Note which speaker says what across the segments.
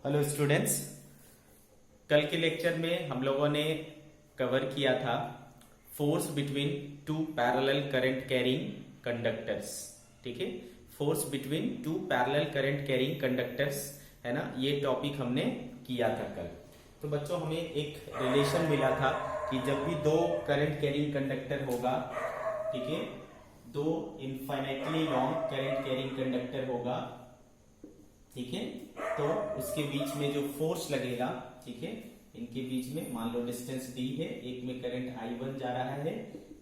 Speaker 1: Hello students. कल के lecture में हम लोगों ने कवर किया था force between two parallel current carrying conductors. ठीक है, force between two parallel current carrying conductors है ना, ये टॉपिक हमने किया था कल। तो बच्चों हमें एक रिलेशन मिला था कि जब भी दो करंट कैरिंग कंडक्टर होगा, ठीक है, दो infinitely long current carrying conductor होगा, ठीक है, तो उसके बीच में जो फोर्स लगेगा, ठीक है, इनके बीच में मान लो डिस्टेंस डी है, एक में करंट I1 जा रहा है,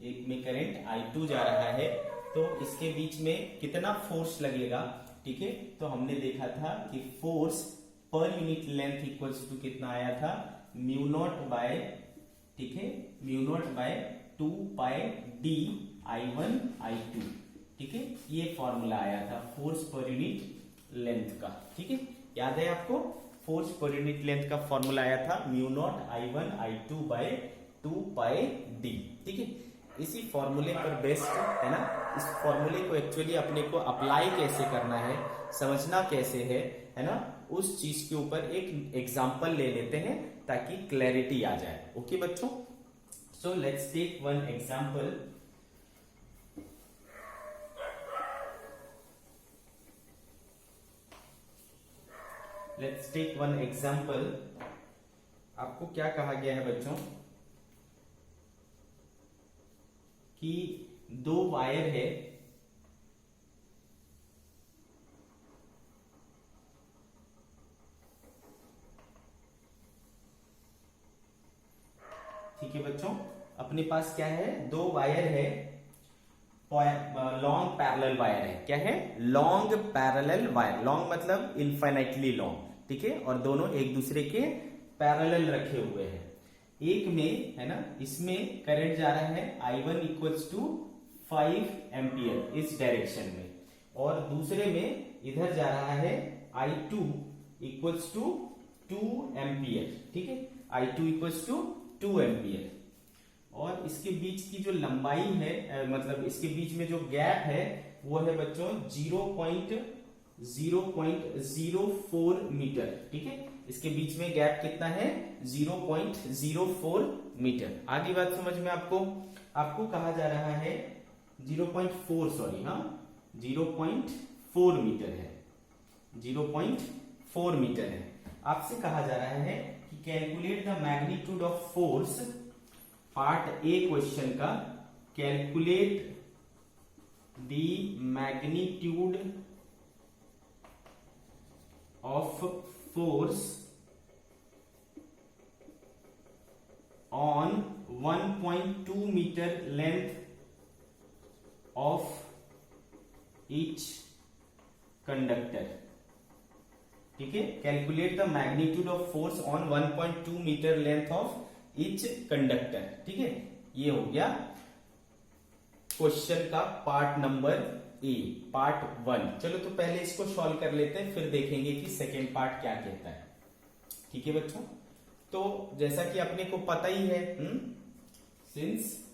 Speaker 1: एक में करंट I2 जा रहा है, तो इसके बीच में कितना फोर्स लगेगा, ठीक है। तो हमने देखा था कि फोर्स पर यूनिट लेंथ इक्वल्स टू कितना आया था, म्यू नॉट बाय, ठीक है, mu naught by 2 pi D I1 I2, ठीक है, ये फॉर्मूला आया था फोर्स पर यूनिट लेंथ का। ठीक है, याद है आपको, फोर्स पर यूनिट लेंथ का फॉर्मूला आया था mu naught I1 I2 by 2 pi D. ठीक है, इसी फॉर्मूले पर बेस्ड है ना, इस फॉर्मूले को एक्चुअली अपने को अप्लाई कैसे करना है, समझना कैसे है ना, उस चीज के ऊपर एक एग्जांपल ले लेते हैं ताकि क्लैरिटी आ जाए। ओके बच्चों, so let's take one example. Let's take one example. आपको क्या कहा गया है बच्चों कि दो वायर है, ठीक है बच्चों, अपने पास क्या है, दो वायर है, लॉन्ग पैरेलल वायर है। क्या है, लॉन्ग पैरेलल वायर, लॉन्ग मतलब इनफाइनाइटली लॉन्ग, ठीक है, और दोनों एक दूसरे के पैरेलल रखे हुए हैं। एक में है ना, इसमें करंट जा रहा है I1 इक्वल्स टू 5 एम्पियर इस डायरेक्शन में, और दूसरे में इधर जा रहा है I2 इक्वल्स टू 2 एम्पियर, ठीक है, I2 इक्वल्स टू 2 एम्पियर। और इसके बीच की जो लंबाई है, मतलब इसके बीच में जो गैप है वो है बच्चों 0.04 मीटर। ठीक है, इसके बीच में गैप कितना है, 0.04 मीटर। आगे बात समझ में आपको कहा जा रहा है 0.4, सॉरी, हाँ 0.4 मीटर है, 0.4 मीटर है। आपसे कहा जा रहा है कि calculate the magnitude of force, part A question का, calculate the magnitude of force on 1.2 metre length of each conductor. ठीक है, calculate the magnitude of force on 1.2 metre length of each conductor. ठीक है, ये हो गया क्वेश्चन का part number A, part 1। चलो तो पहले इसको सॉल्व कर लेते हैं, फिर देखेंगे कि सेकेंड पार्ट क्या कहता है। ठीक है बच्चों, तो जैसा कि अपने को पता ही है, since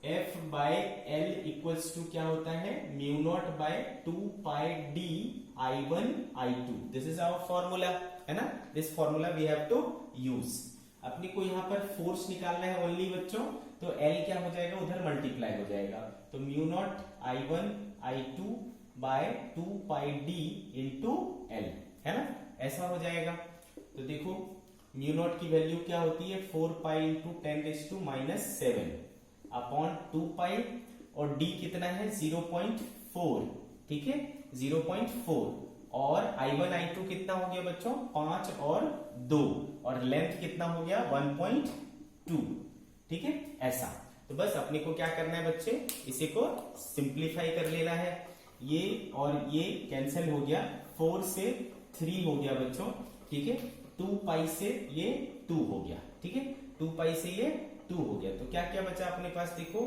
Speaker 1: F by L equals to क्या होता है, mu naught by 2 pi D I1 I2, this is our formula, है ना, this formula we have to use. अपने को यहाँ पर फोर्स निकालना है ओनली बच्चों, तो L क्या हो जाएगा, उधर मल्टीप्लाई हो जाएगा, तो mu naught I1 I2 by 2 pi D into L, है ना, ऐसा हो जाएगा। तो देखो म्यू नॉट की वैल्यू क्या होती है, 4 पाई इंटू 10⁻⁻⁷ अपॉन 2 पाई, और D कितना है 0.4, ठीक है, 0.4, और I1 I2 कितना हो गया बच्चों, 5 और 2, और लेंथ कितना हो गया 1.2, ठीक है, ऐसा। तो बस अपने को क्या करना है बच्चे, इसे को सिंप्लीफाई कर लेना है, ये और ये कैंसिल हो गया, 4 से 3 हो गया बच्चों, ठीक है, 2 पाई से ये 2 हो गया, ठीक है, 2 पाई से ये 2 हो गया, तो क्या क्या बचा अपने पास, देखो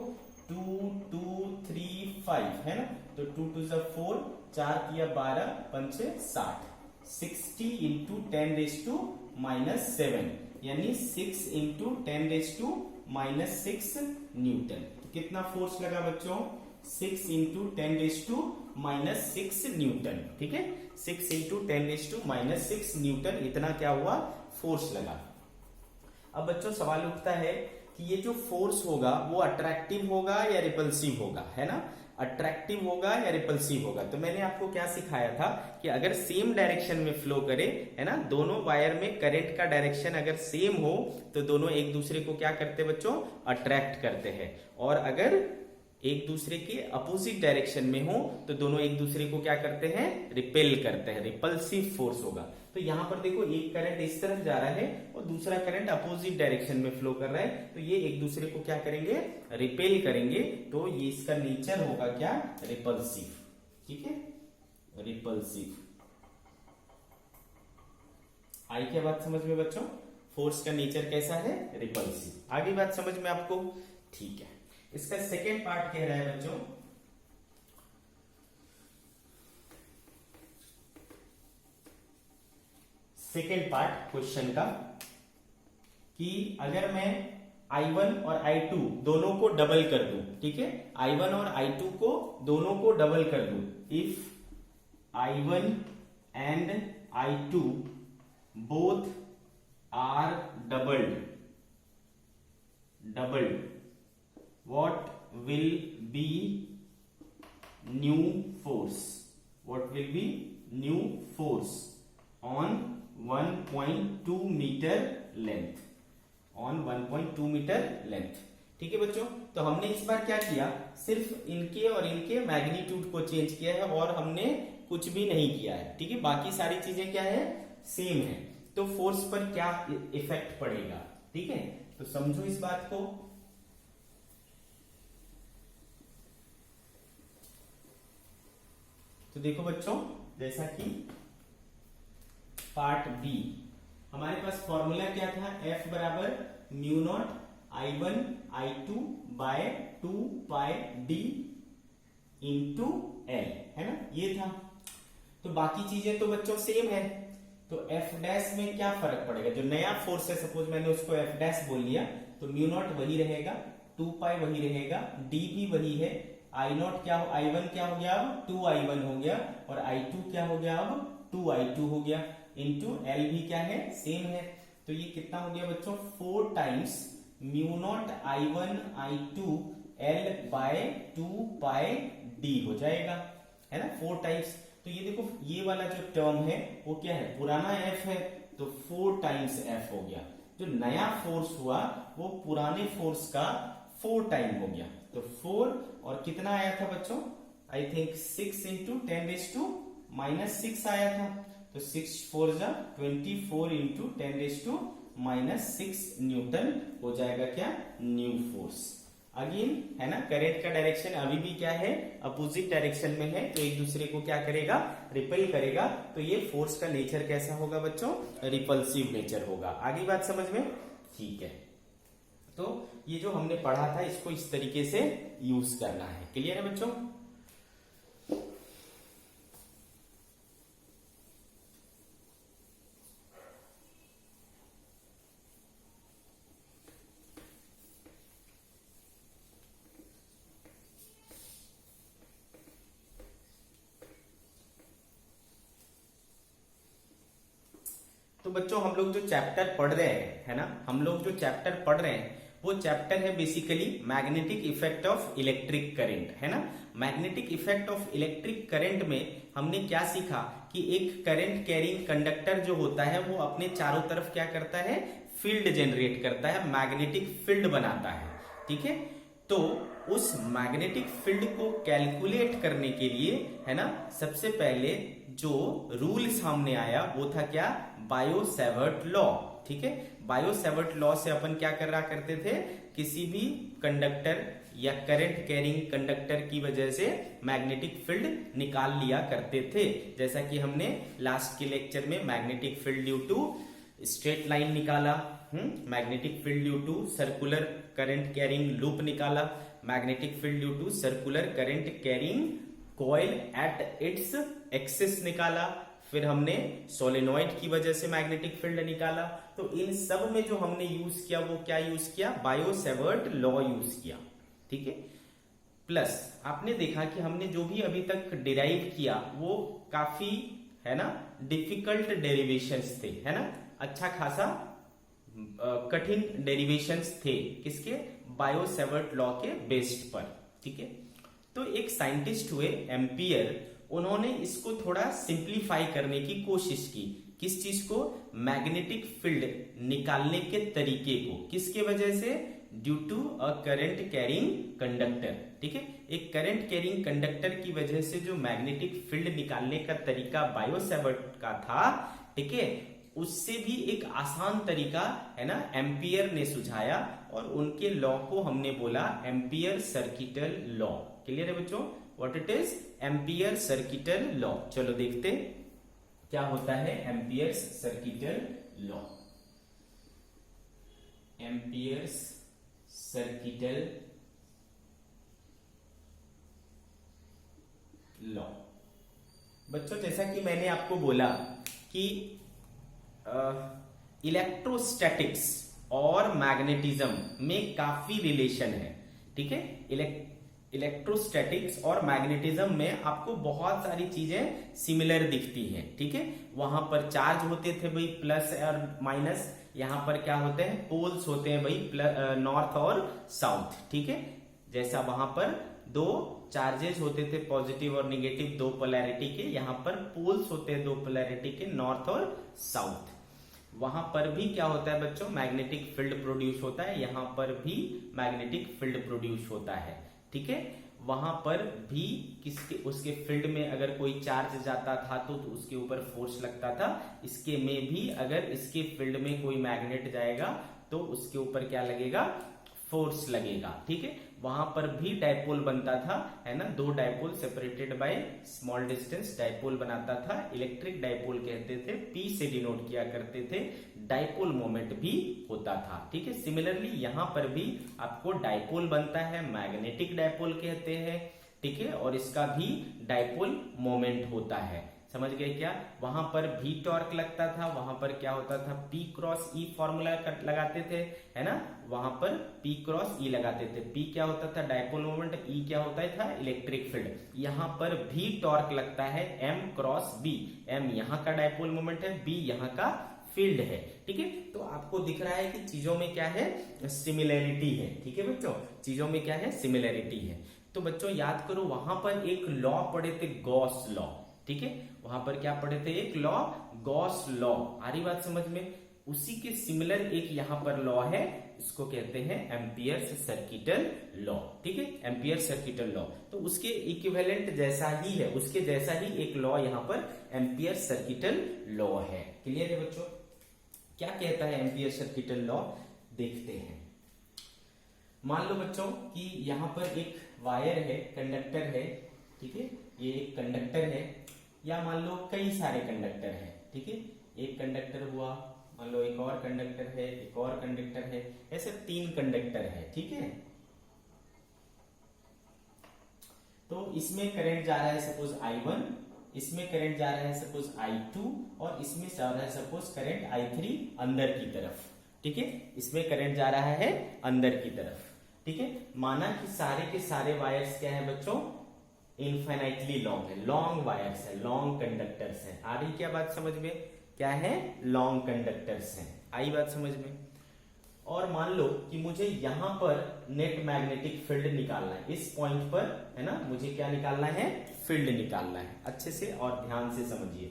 Speaker 1: 2 2 3 5 है ना, तो 2 2 4, 4 किया 12, 5 60, 60 इंटू 10⁻⁻⁷, यानी 6 इंटू 10⁻⁻⁶ न्यूटन। तो कितना फोर्स लगा बच्चों, 6 × 10⁻⁻6 न्यूटन, ठीक है। 6 × 10⁻⁻6 न्यूटन इतना क्या हुआ, फोर्स लगा। अब बच्चों सवाल उठता है कि ये जो फोर्स होगा वो अट्रैक्टिव होगा या रिपल्सिव होगा, है ना। अट्रैक्टिव होगा या रिपल्सिव होगा। तो मैंने आपको क्या सिखाया था कि अगर सेम डायरेक्शन में फ्लो करे, है ना, दोनों वायर में करंट का डायरेक्शन अगर सेम हो तो दोनों एक दूसरे को क्या करते हैं बच्चों, अट्रैक्ट करते हैं। और अगर एक दूसरे के अपोजिट डायरेक्शन में हो तो दोनों एक दूसरे को क्या करते हैं, रिपेल करते हैं, रिपल्सिव फोर्स होगा। तो यहां पर देखो एक करंट इस तरफ जा रहा है और दूसरा करंट अपोजिट डायरेक्शन में फ्लो कर रहा है, तो ये एक दूसरे को क्या करेंगे, रिपेल करेंगे। तो ये इसका नेचर होगा क्या, रिपल्सिव, ठीक है, रिपल्सिव। आई क्या बात समझ में बच्चों, फोर्स का नेचर कैसा है, रिपल्सिव। आगे बात समझ में आपको, ठीक है। इसका सेकेंड पार्ट कह रहा है बच्चों, सेकेंड पार्ट क्वेश्चन का, कि अगर मैं I1 और I2 दोनों को डबल कर दूं, ठीक है, I1 और I2 को दोनों को डबल कर दूं, if I1 and I2 both are doubled, what will be new force, what will be new force on 1.2 metre length, on 1.2 metre length, ठीक है बच्चों। तो हमने इस बार क्या किया, सिर्फ इनके और इनके मैग्नीट्यूड को चेंज किया है और हमने कुछ भी नहीं किया है, ठीक है, बाकी सारी चीजें क्या है, सेम है। तो फोर्स पर क्या इफेक्ट पड़ेगा, ठीक है, तो समझो इस बात को। तो देखो बच्चों, जैसा कि पार्ट बी हमारे पास फॉर्मूला क्या था, F बराबर mu naught I1 I2 by 2 pi D into L, है ना, ये था। तो बाकी चीजें तो बच्चों सेम है, तो F डैश में क्या फर्क पड़ेगा, जो नया फोर्स है, सपोज मैंने उसको F डैश बोल लिया, तो म्यू नॉट वही रहेगा, 2 पाई वही रहेगा, D भी वही है, I नॉट क्या हो, I1 क्या हो गया, अब 2I1 हो गया, और I2 क्या हो गया, अब 2I2 हो गया, इंटू L भी क्या है, सेम है। तो ये कितना हो गया बच्चों, 4 times mu naught I1 I2 L by 2 pi D हो जाएगा, है ना, 4 टाइम्स। तो ये देखो ये वाला जो टर्म है वो क्या है, पुराना F है, तो 4 टाइम्स F हो गया। जो नया फोर्स हुआ वो पुराने फोर्स का 4 टाइम हो गया, तो 4 और कितना आया था बच्चों, आई थिंक 6 × 10⁻⁻6 आया था, तो 6 4 जा 24 × 10⁻⁻6 न्यूटन हो जाएगा क्या, न्यू फोर्स। अगेन है ना, करंट का डायरेक्शन अभी भी क्या है, अपोजिट डायरेक्शन में है, तो एक दूसरे को क्या करेगा, रिपेल करेगा। तो ये फोर्स का नेचर कैसा होगा बच्चों, रिपल्सिव नेचर होगा। आगे बात समझ में, ठीक है। तो ये जो हमने पढ़ा था इसको इस तरीके से यूज करना है, क्लियर है बच्चों। तो बच्चों हम लोग जो चैप्टर पढ़ रहे हैं, है ना, हम लोग जो चैप्टर पढ़ रहे हैं वो चैप्टर है basically magnetic effect of electric current, है ना। Magnetic effect of electric current में हमने क्या सीखा कि एक करंट कैरिंग कंडक्टर जो होता है वो अपने चारों तरफ क्या करता है, फील्ड जनरेट करता है, मैग्नेटिक फील्ड बनाता है, ठीक है। तो उस मैग्नेटिक फील्ड को कैलकुलेट करने के लिए, है ना, सबसे पहले जो रूल सामने आया वो था क्या, बायो सेवर्ट लॉ, ठीक है। बायो सेवर्ट लॉ से अपन क्या करा करते थे, किसी भी कंडक्टर या करंट कैरिंग कंडक्टर की वजह से मैग्नेटिक फील्ड निकाल लिया करते थे। जैसा कि हमने लास्ट के लेक्चर में magnetic field due to straight line निकाला, magnetic field due to circular current carrying loop निकाला, magnetic field due to circular current carrying coil at its axis निकाला, फिर हमने सोलेनॉइड की वजह से मैग्नेटिक फील्ड निकाला। तो इन सब में जो हमने यूज किया वो क्या यूज किया, बायो सेवर्ट लॉ यूज किया, ठीक है। प्लस आपने देखा कि हमने जो भी अभी तक डिराइव किया वो काफी है ना डिफिकल्ट डेरिवेशंस थे, है ना, अच्छा खासा कठिन डेरिवेशंस थे किसके, बायो-सेवर्ट लॉ के बेस्ड पर, ठीक है। तो एक साइंटिस्ट हुए एम्पियर, उन्होंने इसको थोड़ा सिंप्लीफाई करने की कोशिश की। किस चीज को, मैग्नेटिक फील्ड निकालने के तरीके को, किसके वजह से, due to a current carrying conductor, ठीक है। एक करंट कैरिंग कंडक्टर की वजह से जो मैग्नेटिक फील्ड निकालने का तरीका बायो-सेवर्ट का था, ठीक है, उससे भी एक आसान तरीका है ना एम्पियर ने सुझाया, और उनके लॉ को हमने बोला एम्पियर सर्किटल लॉ। क्लियर है बच्चों, what it is, Ampere circuital law. चलो देखते क्या होता है ampere circuital law. Ampere circuital law. बच्चों जैसा कि मैंने आपको बोला कि इलेक्ट्रोस्टैटिक्स और मैग्नेटिज्म में काफी रिलेशन है, ठीक है। इलेक्ट्रोस्टैटिक्स और मैग्नेटिज्म में आपको बहुत सारी चीजें सिमिलर दिखती हैं, ठीक है। वहां पर चार्ज होते थे भाई प्लस और माइनस, यहां पर क्या होते हैं, पोल्स होते हैं भाई नॉर्थ और साउथ, ठीक है। जैसा वहां पर दो चार्जेस होते थे पॉजिटिव और निगेटिव, दो पोलैरिटी के, यहां पर पोल्स होते हैं दो पोलैरिटी के, नॉर्थ और साउथ। वहां पर भी क्या होता है बच्चों, मैग्नेटिक फील्ड प्रोड्यूस होता है, यहां पर भी मैग्नेटिक फील्ड प्रोड्यूस होता है, ठीक है। वहां पर भी किसके, उसके फील्ड में अगर कोई चार्ज जाता था तो उसके ऊपर फोर्स लगता था, इसके में भी अगर इसके फील्ड में कोई मैग्नेट जाएगा तो उसके ऊपर क्या लगेगा, फोर्स लगेगा, ठीक है। वहां पर भी डायपोल बनता था, है ना, दो dipole separated by small distance dipole बनाता था, इलेक्ट्रिक डायपोल कहते थे, पी से डिनोट किया करते थे, डायपोल मोमेंट भी होता था, ठीक है। सिमिलरली यहां पर भी आपको डायपोल बनता है, मैग्नेटिक डायपोल कहते हैं, ठीक है, और इसका भी डायपोल मोमेंट होता है, समझ गए क्या। वहां पर भी टॉर्क लगता था, वहां पर क्या होता था, P क्रॉस E फॉर्मूला लगाते थे, है ना, वहां पर P क्रॉस E लगाते थे। P क्या होता था, डायपोल मोमेंट, E क्या होता था, इलेक्ट्रिक फील्ड। यहां पर भी टॉर्क लगता है M क्रॉस B, M यहां का डायपोल मोमेंट है, B यहां का फील्ड है, ठीक है। तो आपको दिख रहा है कि चीजों में क्या है, सिमिलैरिटी है, ठीक है बच्चों, चीजों में क्या है, सिमिलैरिटी है। तो बच्चों याद करो, वहां पर एक लॉ पढ़े थे, गॉस लॉ, ठीक है। वहां पर क्या पढ़े थे, एक लॉ, गॉस लॉ, आ रही बात समझ में। उसी के सिमिलर एक यहां पर लॉ है, इसको कहते हैं एम्पियर सर्किटल लॉ, ठीक है, एम्पियर सर्किटल लॉ। तो उसके इक्विवेलेंट जैसा ही है, उसके जैसा ही एक लॉ यहां पर एम्पियर सर्किटल लॉ है। क्लियर है बच्चों, क्या कहता है एम्पियर सर्किटल लॉ, देखते हैं। मान लो बच्चों कि यहां पर एक वायर है, कंडक्टर है, ठीक है, ये एक कंडक्टर है, या मान लो कई सारे कंडक्टर हैं, ठीक है, एक कंडक्टर हुआ, मान लो एक और कंडक्टर है, एक और कंडक्टर है, ऐसे 3 कंडक्टर है, ठीक है। तो इसमें करंट जा रहा है सपोज I1, इसमें करंट जा रहा है सपोज I2, और इसमें जा रहा है सपोज करंट I3 अंदर की तरफ, ठीक है, इसमें करंट जा रहा है अंदर की तरफ, ठीक है। माना कि सारे के सारे वायर्स क्या है बच्चों, इनफाइनाइटली लॉन्ग है, लॉन्ग वायर्स है, लॉन्ग कंडक्टर्स है। आ रही क्या बात समझ में, क्या है, लॉन्ग कंडक्टर्स हैं, आई बात समझ में। और मान लो कि मुझे यहां पर नेट मैग्नेटिक फील्ड निकालना है, इस पॉइंट पर, है ना, मुझे क्या निकालना है, फील्ड निकालना है, अच्छे से और ध्यान से समझिए,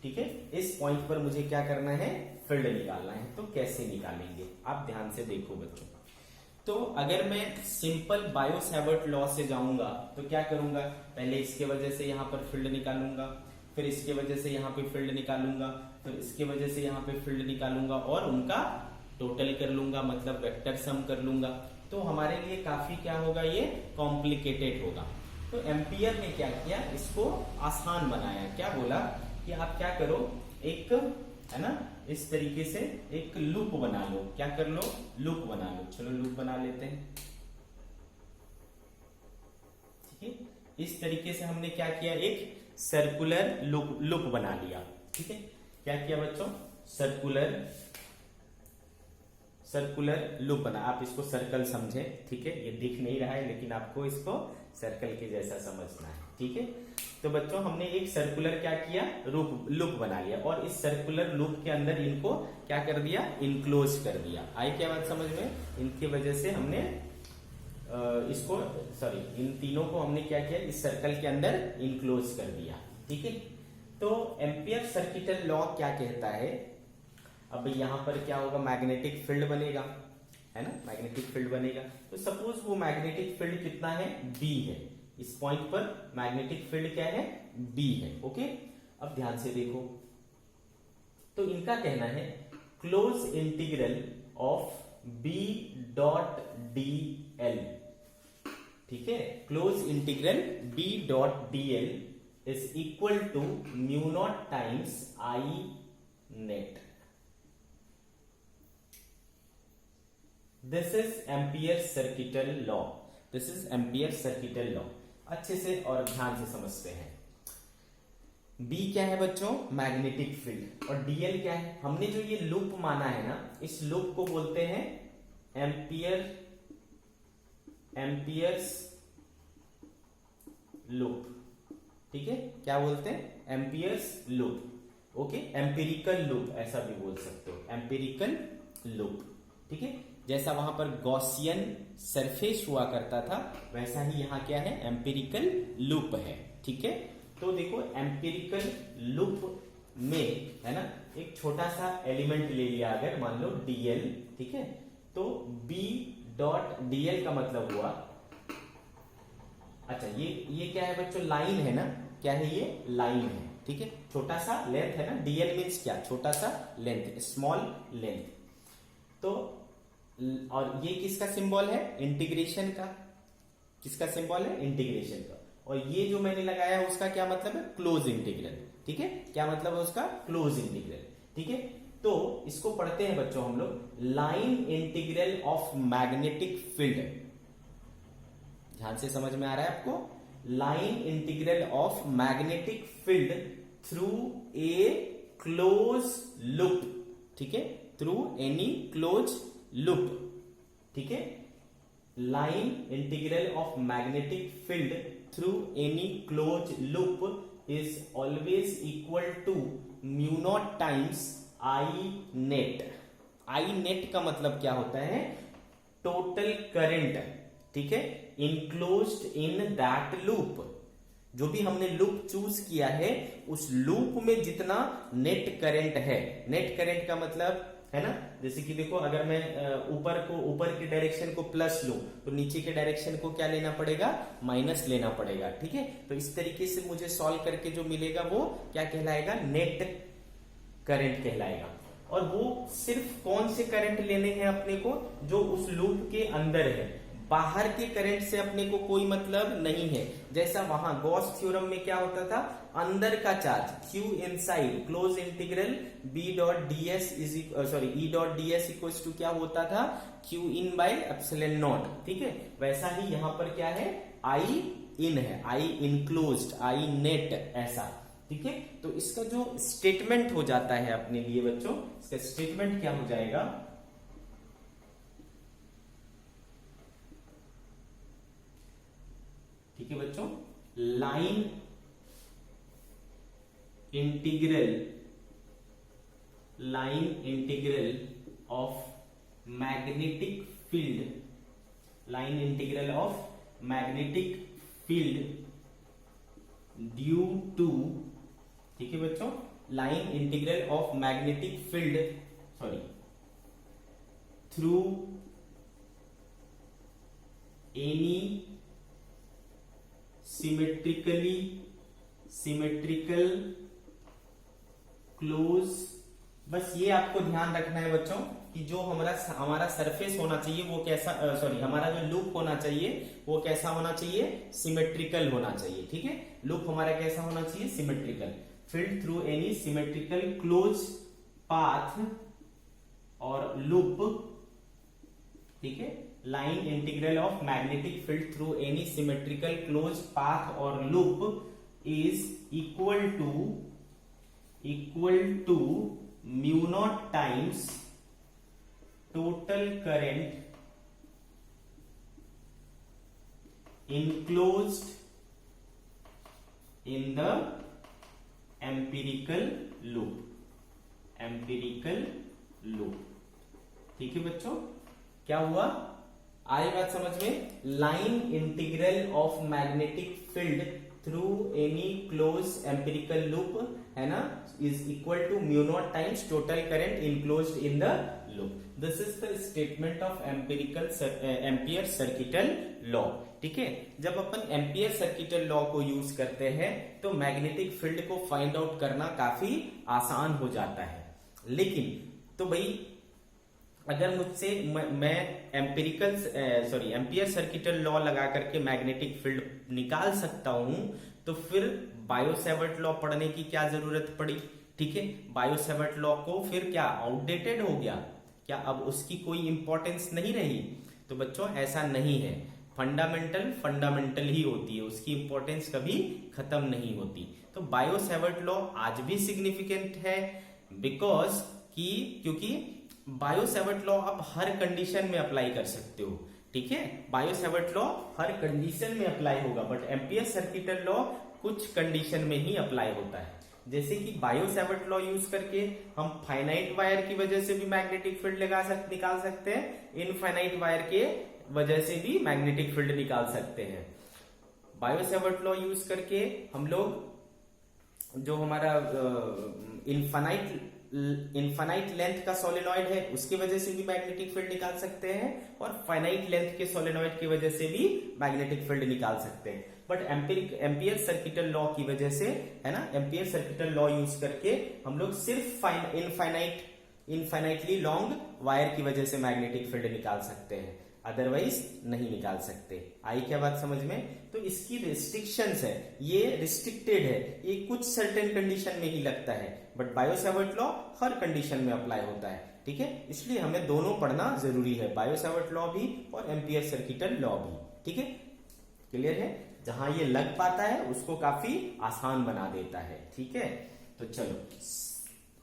Speaker 1: ठीक है। इस पॉइंट पर मुझे क्या करना है, फील्ड निकालना है। तो कैसे निकालेंगे, आप ध्यान से देखो बच्चों। तो अगर मैं सिंपल बायो-सेवर्ट लॉ से जाऊंगा तो क्या करूंगा, पहले इसके वजह से यहां पर फील्ड निकालूंगा, फिर इसके वजह से यहां पे फील्ड निकालूंगा, फिर इसके वजह से यहां पे फील्ड निकालूंगा, और उनका टोटल कर लूंगा, मतलब वेक्टर सम कर लूंगा। तो हमारे लिए काफी क्या होगा, ये कॉम्प्लिकेटेड होगा। तो एम्पियर ने क्या किया, इसको आसान बनाया, क्या बोला कि आप क्या करो, एक, है ना, इस तरीके से एक लूप बना लो, क्या कर लो, लूप बना लो। चलो लूप बना लेते हैं, ठीक है। इस तरीके से हमने क्या किया, एक सर्कुलर लूप बना लिया, ठीक है। क्या किया बच्चों, सर्कुलर लूप बना, आप इसको सर्कल समझे, ठीक है, ये दिख नहीं रहा है लेकिन आपको इसको सर्कल के जैसा समझना है, ठीक है। तो बच्चों हमने एक सर्कुलर क्या किया, लूप बना लिया और इस सर्कुलर लूप के अंदर इनको क्या कर दिया, इनक्लोज कर दिया। आई क्या बात समझ में? इनकी वजह से हमने इन तीनों को हमने क्या किया, इस सर्कल के अंदर इनक्लोज कर दिया, ठीक है। तो एम्पियर सर्किटल लॉ क्या कहता है, अब यहां पर क्या होगा, मैग्नेटिक फील्ड बनेगा, है ना, मैग्नेटिक फील्ड बनेगा। तो सपोज वो मैग्नेटिक फील्ड कितना है, बी है, इस पॉइंट पर मैग्नेटिक फील्ड क्या है, बी है, ओके। अब ध्यान से देखो, तो इनका कहना है close integral of B dot D L, ठीक है, close integral B dot D L is equal to mu naught times I net. This is Ampere circuital law, this is Ampere circuital law. अच्छे से और ध्यान से समझते हैं। B क्या है बच्चों, मैग्नेटिक फील्ड, और डीएल क्या है, हमने जो ये लूप माना है ना, इस लूप को बोलते हैं एम्पियर्स लूप, ठीक है। क्या बोलते हैं, amperes loop, okay, empirical loop ऐसा भी बोल सकते हो, एम्पिरिकल लूप, ठीक है। जैसा वहां पर गॉसियन सरफेस हुआ करता था, वैसा ही यहां क्या है, एम्पिरिकल लूप है, ठीक है। तो देखो एम्पिरिकल लूप में, है ना, एक छोटा सा एलिमेंट ले लिया अगर, मान लो डीएल, ठीक है। तो बी डॉट डीएल का मतलब हुआ, अच्छा ये क्या है बच्चों, लाइन है ना, क्या है ये, लाइन है, ठीक है, छोटा सा लेंथ है ना, डीएल मीन्स क्या, छोटा सा लेंथ, स्मॉल लेंथ। तो और ये किसका सिंबल है, इंटीग्रेशन का, किसका सिंबल है, इंटीग्रेशन का। और ये जो मैंने लगाया उसका क्या मतलब है, क्लोज इंटीग्रल, ठीक है। क्या मतलब है उसका, क्लोज इंटीग्रल, ठीक है। तो इसको पढ़ते हैं बच्चों हम लोग, line integral of magnetic field. ध्यान से समझ में आ रहा है आपको, line integral of magnetic field through a close loop, ठीक है, थ्रू एनी क्लोज लूप, ठीक है। Line integral of magnetic field through any close loop is always equal to mu naught times I net. I net का मतलब क्या होता है, total current, ठीक है, इनक्लोज्ड इन दैट लूप। जो भी हमने लूप चूज किया है उस लूप में जितना नेट करंट है, नेट करंट का मतलब है ना, जैसे कि देखो अगर मैं ऊपर के डायरेक्शन को प्लस लूं तो नीचे के डायरेक्शन को क्या लेना पड़ेगा, माइनस लेना पड़ेगा, ठीक है। तो इस तरीके से मुझे सॉल्व करके जो मिलेगा वो क्या कहलाएगा, नेट करंट कहलाएगा। और वो सिर्फ कौन से करंट लेने हैं अपने को, जो उस लूप के अंदर है, बाहर के करंट से अपने को कोई मतलब नहीं है। जैसा वहां गॉस थ्योरम में क्या होता था, अंदर का charge Q inside close integral B dot ds E dot ds equals to क्या होता था, Q in by epsilon naught, ठीक है। वैसा ही यहां पर क्या है, I इन है, I इनक्लोज्ड, I नेट, ऐसा, ठीक है। तो इसका जो स्टेटमेंट हो जाता है अपने लिए बच्चों, इसका स्टेटमेंट क्या हो जाएगा, ठीक है बच्चों, line integral of magnetic field, line integral of magnetic field due to, ठीक है बच्चों, line integral of magnetic field through any symmetrical close. बस ये आपको ध्यान रखना है बच्चों कि जो हमारा सरफेस होना चाहिए वो कैसा, हमारा जो लूप होना चाहिए वो कैसा होना चाहिए, सिमेट्रिकल होना चाहिए, ठीक है। लूप हमारा कैसा होना चाहिए, symmetrical, field through any symmetrical close path और लूप, ठीक है। Line integral of magnetic field through any symmetrical close path और loop is equal to mu naught times total current enclosed in the empirical loop। ठीक है बच्चों, क्या हुआ, आई बात समझ में? Line integral of magnetic field through any close empirical loop है ना, is equal to mu naught times total current enclosed in the loop. This is the statement of Ampere circuital law. ठीक है, जब अपन एम्पियर सर्किटल लॉ को use करते हैं तो मैग्नेटिक फील्ड को फाइंड आउट करना काफी आसान हो जाता है। लेकिन तो भाई अगर मुझसे मैं एम्पियर सर्किटल लॉ लगा करके मैग्नेटिक फील्ड निकाल सकता हूं, तो फिर बायो सेवर्ट लॉ पढ़ने की क्या जरूरत पड़ी? ठीक है, बायो सेवर्ट लॉ को फिर क्या आउटडेटेड हो गया क्या? अब उसकी कोई इंपॉर्टेंस नहीं रही? तो बच्चों ऐसा नहीं है, फंडामेंटल ही होती है, उसकी इंपॉर्टेंस कभी खत्म नहीं होती। तो बायो सेवर्ट लॉ आज भी सिग्निफिकेंट है क्योंकि बायो सेवर्ट लॉ आप हर कंडीशन में अप्लाई कर सकते हो। ठीक है, बायो सेवर्ट लॉ हर कंडीशन में अप्लाई होगा, बट एम्पियर सर्किटल लॉ कुछ कंडीशन में ही अप्लाई होता है। जैसे कि बायो सेवर्ट लॉ यूज करके हम फाइनाइट वायर की वजह से भी मैग्नेटिक फील्ड निकाल सकते हैं, इनफाइनाइट वायर के वजह से भी मैग्नेटिक फील्ड निकाल सकते हैं। बायो सेवर्ट लॉ यूज करके हम लोग जो हमारा इनफाइनाइट लेंथ का सोलेनॉइड है उसकी वजह से भी मैग्नेटिक फील्ड निकाल सकते हैं, और फाइनाइट लेंथ के सोलेनॉइड की वजह से भी मैग्नेटिक फील्ड निकाल सकते हैं। बट एम्पियर सर्किटल लॉ की वजह से है ना, एम्पियर सर्किटल लॉ यूज करके हम लोग सिर्फ इनफाइनाइटली लॉन्ग वायर की वजह से मैग्नेटिक फील्ड निकाल सकते हैं, अदरवाइज नहीं निकाल सकते। आई क्या बात समझ में? तो इसकी रिस्ट्रिक्शंस है, ये रिस्ट्रिक्टेड है, ये कुछ सर्टेन कंडीशन में ही लगता है, but bio Savart law her condition में अप्लाई होता है। ठीक है, इसलिए हमें दोनों पढ़ना जरूरी है, बायो सेवर्ट लॉ भी और एम्पियर सर्किटल लॉ भी। ठीक है, क्लियर है? जहां ये लग पाता है उसको काफी आसान बना देता है। ठीक है, तो चलो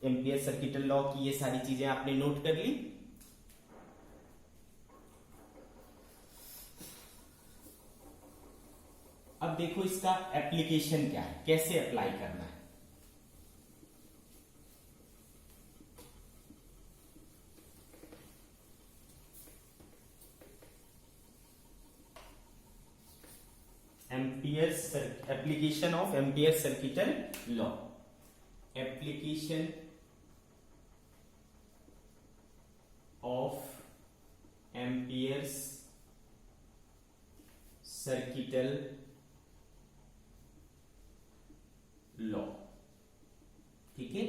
Speaker 1: एम्पियर सर्किटल लॉ की ये सारी चीजें आपने नोट कर ली। अब देखो इसका एप्लीकेशन क्या है, कैसे अप्लाई करना है। Application of Ampere circuital law. Application of Ampere's circuital law. ठीक है,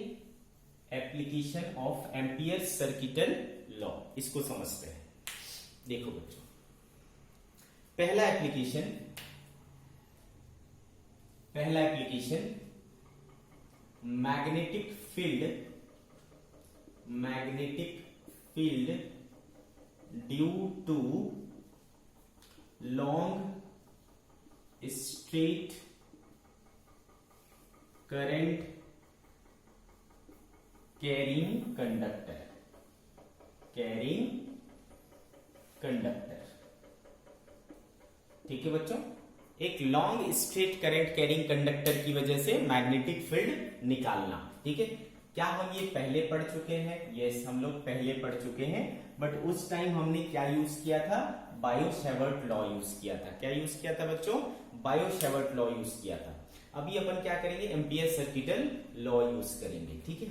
Speaker 1: application of Ampere circuital law, इसको समझते हैं। देखो बच्चों, पहला application magnetic field due to long straight current carrying conductor. ठीक है बच्चों, एक long straight current carrying conductor की वजह से मैग्नेटिक फील्ड निकालना। ठीक है, क्या हम ये पहले पढ़ चुके हैं? यस, हम लोग पहले पढ़ चुके हैं, बट उस टाइम हमने क्या यूज किया था? बायो सेवर्ट लॉ यूज किया था। क्या यूज किया था बच्चों? बायो सेवर्ट लॉ यूज किया था। अभी अपन क्या करेंगे? एम्पियर सर्किटल लॉ यूज करेंगे। ठीक है,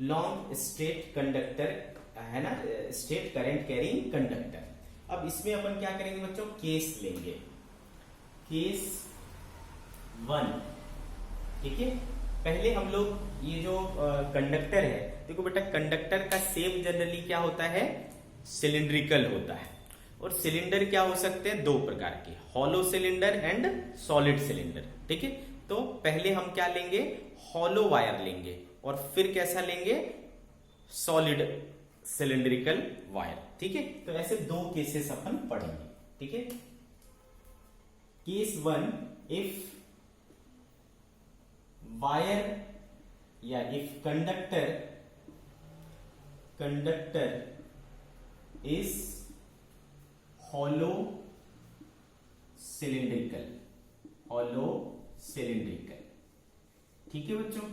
Speaker 1: लॉन्ग स्ट्रेट कंडक्टर है ना, स्ट्रेट करंट कैरिंग कंडक्टर। अब इसमें अपन क्या करेंगे बच्चों? केस लेंगे, केस 1। ठीक है, पहले हम लोग ये जो कंडक्टर है, देखो बेटा कंडक्टर का शेप जनरली क्या होता है? सिलिंड्रिकल होता है। और सिलेंडर क्या हो सकते हैं? दो प्रकार के, hollow cylinder and solid cylinder. ठीक है, तो पहले हम क्या लेंगे? हॉलो वायर लेंगे, और फिर कैसा लेंगे? Solid cylindrical wire. ठीक है, तो ऐसे दो केसेस अपन पढ़ेंगे। ठीक है, केस 1, इफ वायर या if conductor is hollow cylindrical, hollow cylindrical. ठीक है बच्चों,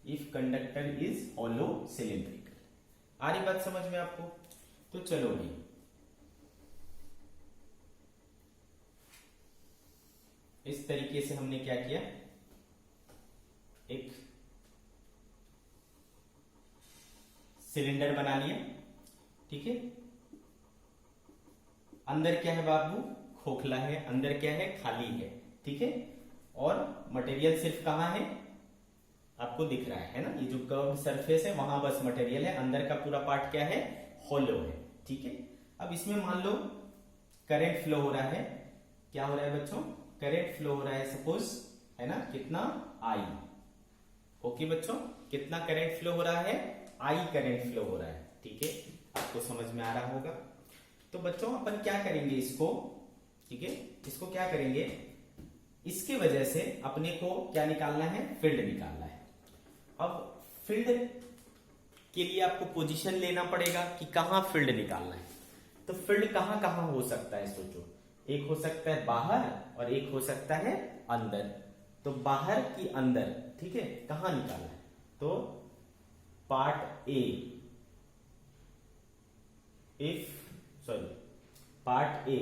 Speaker 1: if conductor is hollow cylindrical. आ रही बात समझ में आपको? तो चलो भाई, इस तरीके से हमने क्या किया, एक सिलेंडर बना लिया। ठीक है, अंदर क्या है बाबू, खोखला है, अंदर क्या है, खाली है। ठीक है, और मटेरियल सिर्फ कहां है, आपको दिख रहा है ना, ये जो कर्व सरफेस है वहां बस मटेरियल है, अंदर का पूरा पार्ट क्या है, होलो है। ठीक है, अब इसमें मान लो करंट फ्लो हो रहा है। क्या हो रहा है बच्चों, करंट फ्लो हो रहा है सपोज, है ना, कितना, आई। ओके बच्चों, कितना करंट फ्लो हो रहा है, आई करंट फ्लो हो रहा है। ठीक है, आपको समझ में आ रहा होगा। तो बच्चों अपन क्या करेंगे इसको, ठीक है, इसको क्या करेंगे, इसके वजह से अपने को क्या निकालना है, फील्ड निकालना है। अब फील्ड के लिए आपको पोजीशन लेना पड़ेगा कि कहां फील्ड निकालना है। तो फील्ड कहां कहां हो सकता है, सोचो, एक हो सकता है बाहर और एक हो सकता है अंदर। तो बाहर की अंदर, ठीक है, कहां निकालना है, तो part A, part A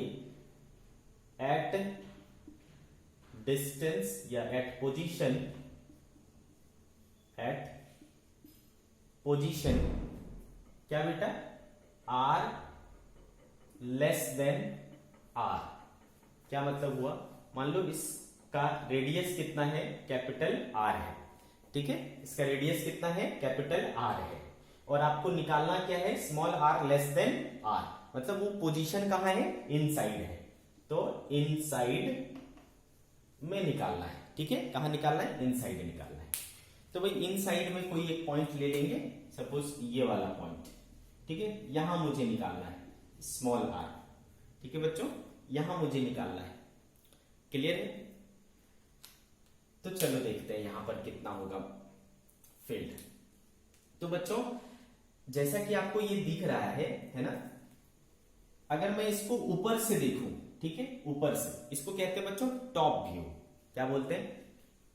Speaker 1: at distance या एट पोजीशन क्या बेटा, आर लेस देन आर। क्या मतलब हुआ, मान लो इसका रेडियस कितना है, कैपिटल आर है। ठीक है, इसका रेडियस कितना है, कैपिटल आर है, और आपको निकालना क्या है, small R less than R, मतलब वो पोजीशन कहां है, इनसाइड है। तो इनसाइड में निकालना है। ठीक है, कहां निकालना है, इनसाइड निकालना है। तो भाई इनसाइड में कोई एक पॉइंट ले लेंगे, सपोज ये वाला पॉइंट। ठीक है, यहां मुझे निकालना है स्मॉल आर। ठीक है बच्चों, यहां मुझे निकालना है, क्लियर है। तो चलो देखते हैं यहां पर कितना होगा फील्ड। तो बच्चों जैसा कि आपको ये दिख रहा है ना, अगर मैं इसको ऊपर से देखूं, ठीक है, ऊपर से, इसको कहते हैं बच्चों टॉप व्यू। क्या बोलते हैं,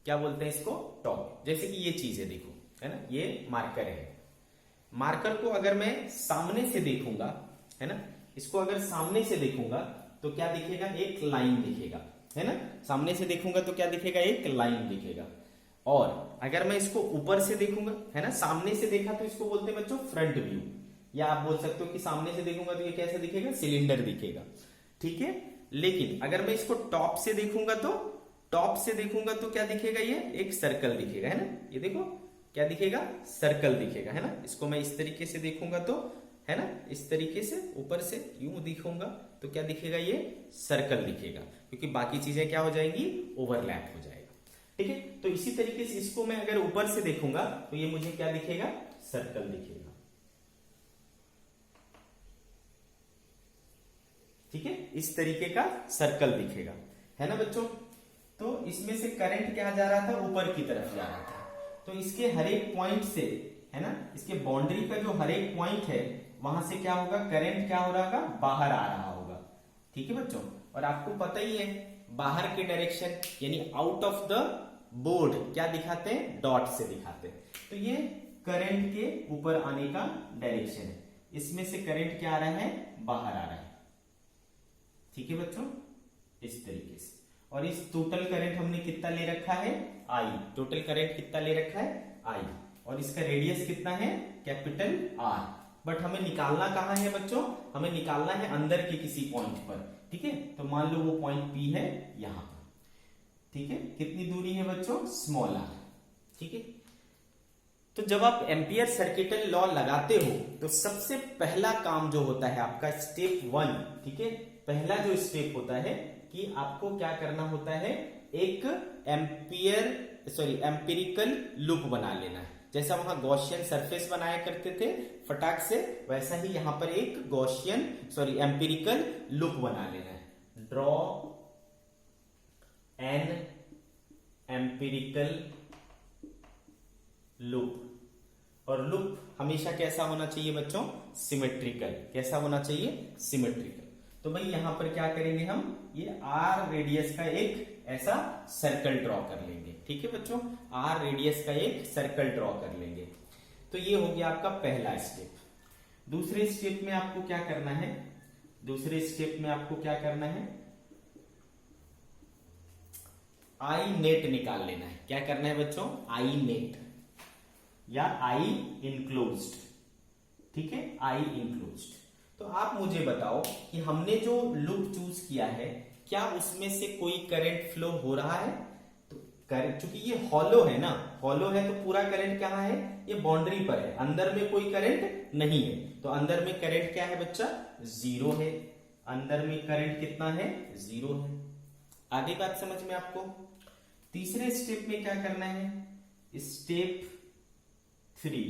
Speaker 1: क्या बोलते हैं इसको, टॉप। जैसे कि ये चीजें देखो, है ना, ये मार्कर है, मार्कर को अगर मैं सामने से देखूंगा, है ना, इसको अगर सामने से देखूंगा तो क्या दिखेगा, एक लाइन दिखेगा, है ना, सामने से देखूंगा तो क्या दिखेगा, एक लाइन दिखेगा। और अगर मैं इसको ऊपर से देखूंगा, है ना, सामने से देखा तो इसको बोलते हैं बच्चों फ्रंट व्यू, या आप बोल सकते हो कि सामने से देखूंगा तो ये कैसा दिखेगा, सिलेंडर दिखेगा। ठीक है, लेकिन अगर मैं इसको टॉप से देखूंगा तो, टॉप से देखूंगा तो क्या दिखेगा, ये एक सर्कल दिखेगा, है ना, ये देखो क्या दिखेगा, सर्कल दिखेगा, है ना। इसको मैं इस तरीके से देखूंगा तो, है ना, इस तरीके से ऊपर से यूं दिखूंगा तो क्या दिखेगा, ये सर्कल दिखेगा, क्योंकि बाकी चीजें क्या हो जाएंगी, ओवरलैप हो जाएगा। ठीक है, तो इसी तरीके से इसको मैं अगर ऊपर से देखूंगा तो ये मुझे क्या दिखेगा, सर्कल दिखेगा। ठीक है, इस तरीके का सर्कल दिखेगा, है ना बच्चों। तो इसमें से करंट क्या जा रहा था, ऊपर की तरफ जा रहा था। तो इसके हर एक पॉइंट से, है ना, इसके बाउंड्री का जो हर एक पॉइंट है वहां से क्या होगा, करंट क्या हो रहा होगा, बाहर आ रहा होगा। ठीक है बच्चों, और आपको पता ही है बाहर के डायरेक्शन यानी आउट ऑफ द बोर्ड क्या दिखाते हैं, डॉट से दिखाते हैं। तो ये करंट के ऊपर आने का डायरेक्शन है, इसमें से करंट क्या आ रहा है, बाहर आ रहा है। ठीक है बच्चों, इस तरीके से। और इस टोटल करंट हमने कितना ले रखा है, आई। टोटल करंट कितना ले रखा है, आई, और इसका रेडियस कितना है, कैपिटल आर। बट हमें निकालना कहां है बच्चों, हमें निकालना है अंदर के किसी पॉइंट पर। ठीक है, तो मान लो वो पॉइंट पी है यहां पर। ठीक है, कितनी दूरी है बच्चों, स्मॉल आर। ठीक है, तो जब आप एम्पियर सर्किटल लॉ लगाते हो तो सबसे पहला काम जो होता है आपका स्टेप 1, ठीक है, पहला जो स्टेप होता है कि आपको क्या करना होता है, एक एम्पिरिकल लूप बना लेना है। जैसा वहां गॉसियन सरफेस बनाया करते थे फटाक से, वैसा ही यहां पर एक एम्पिरिकल लूप बना लेना है। Draw an empirical loop. और लूप हमेशा कैसा होना चाहिए बच्चों, सिमेट्रिकल। कैसा होना चाहिए, सिमेट्रिकल। तो भाई यहां पर क्या करेंगे हम, ये आर रेडियस का एक ऐसा सर्कल ड्रॉ कर लेंगे। ठीक है बच्चों, आर रेडियस का एक सर्कल ड्रॉ कर लेंगे। तो ये हो गया आपका पहला स्टेप। दूसरे स्टेप में आपको क्या करना है, दूसरे स्टेप में आपको क्या करना है, आई नेट निकाल लेना है। क्या करना है बच्चों, आई नेट या आई इनक्लोज्ड। ठीक है, आई इनक्लोज्ड। तो आप मुझे बताओ कि हमने जो लूप चूज किया है, क्या उसमें से कोई करंट फ्लो हो रहा है? तो करंट, चूंकि ये हॉलो है ना, हॉलो है तो पूरा करंट कहां है, ये बाउंड्री पर है, अंदर में कोई करंट नहीं है। तो अंदर में करंट क्या है बच्चा, जीरो है। अंदर में करंट कितना है, जीरो है। आगे बात समझ में आपको। तीसरे स्टेप में क्या करना है, स्टेप 3।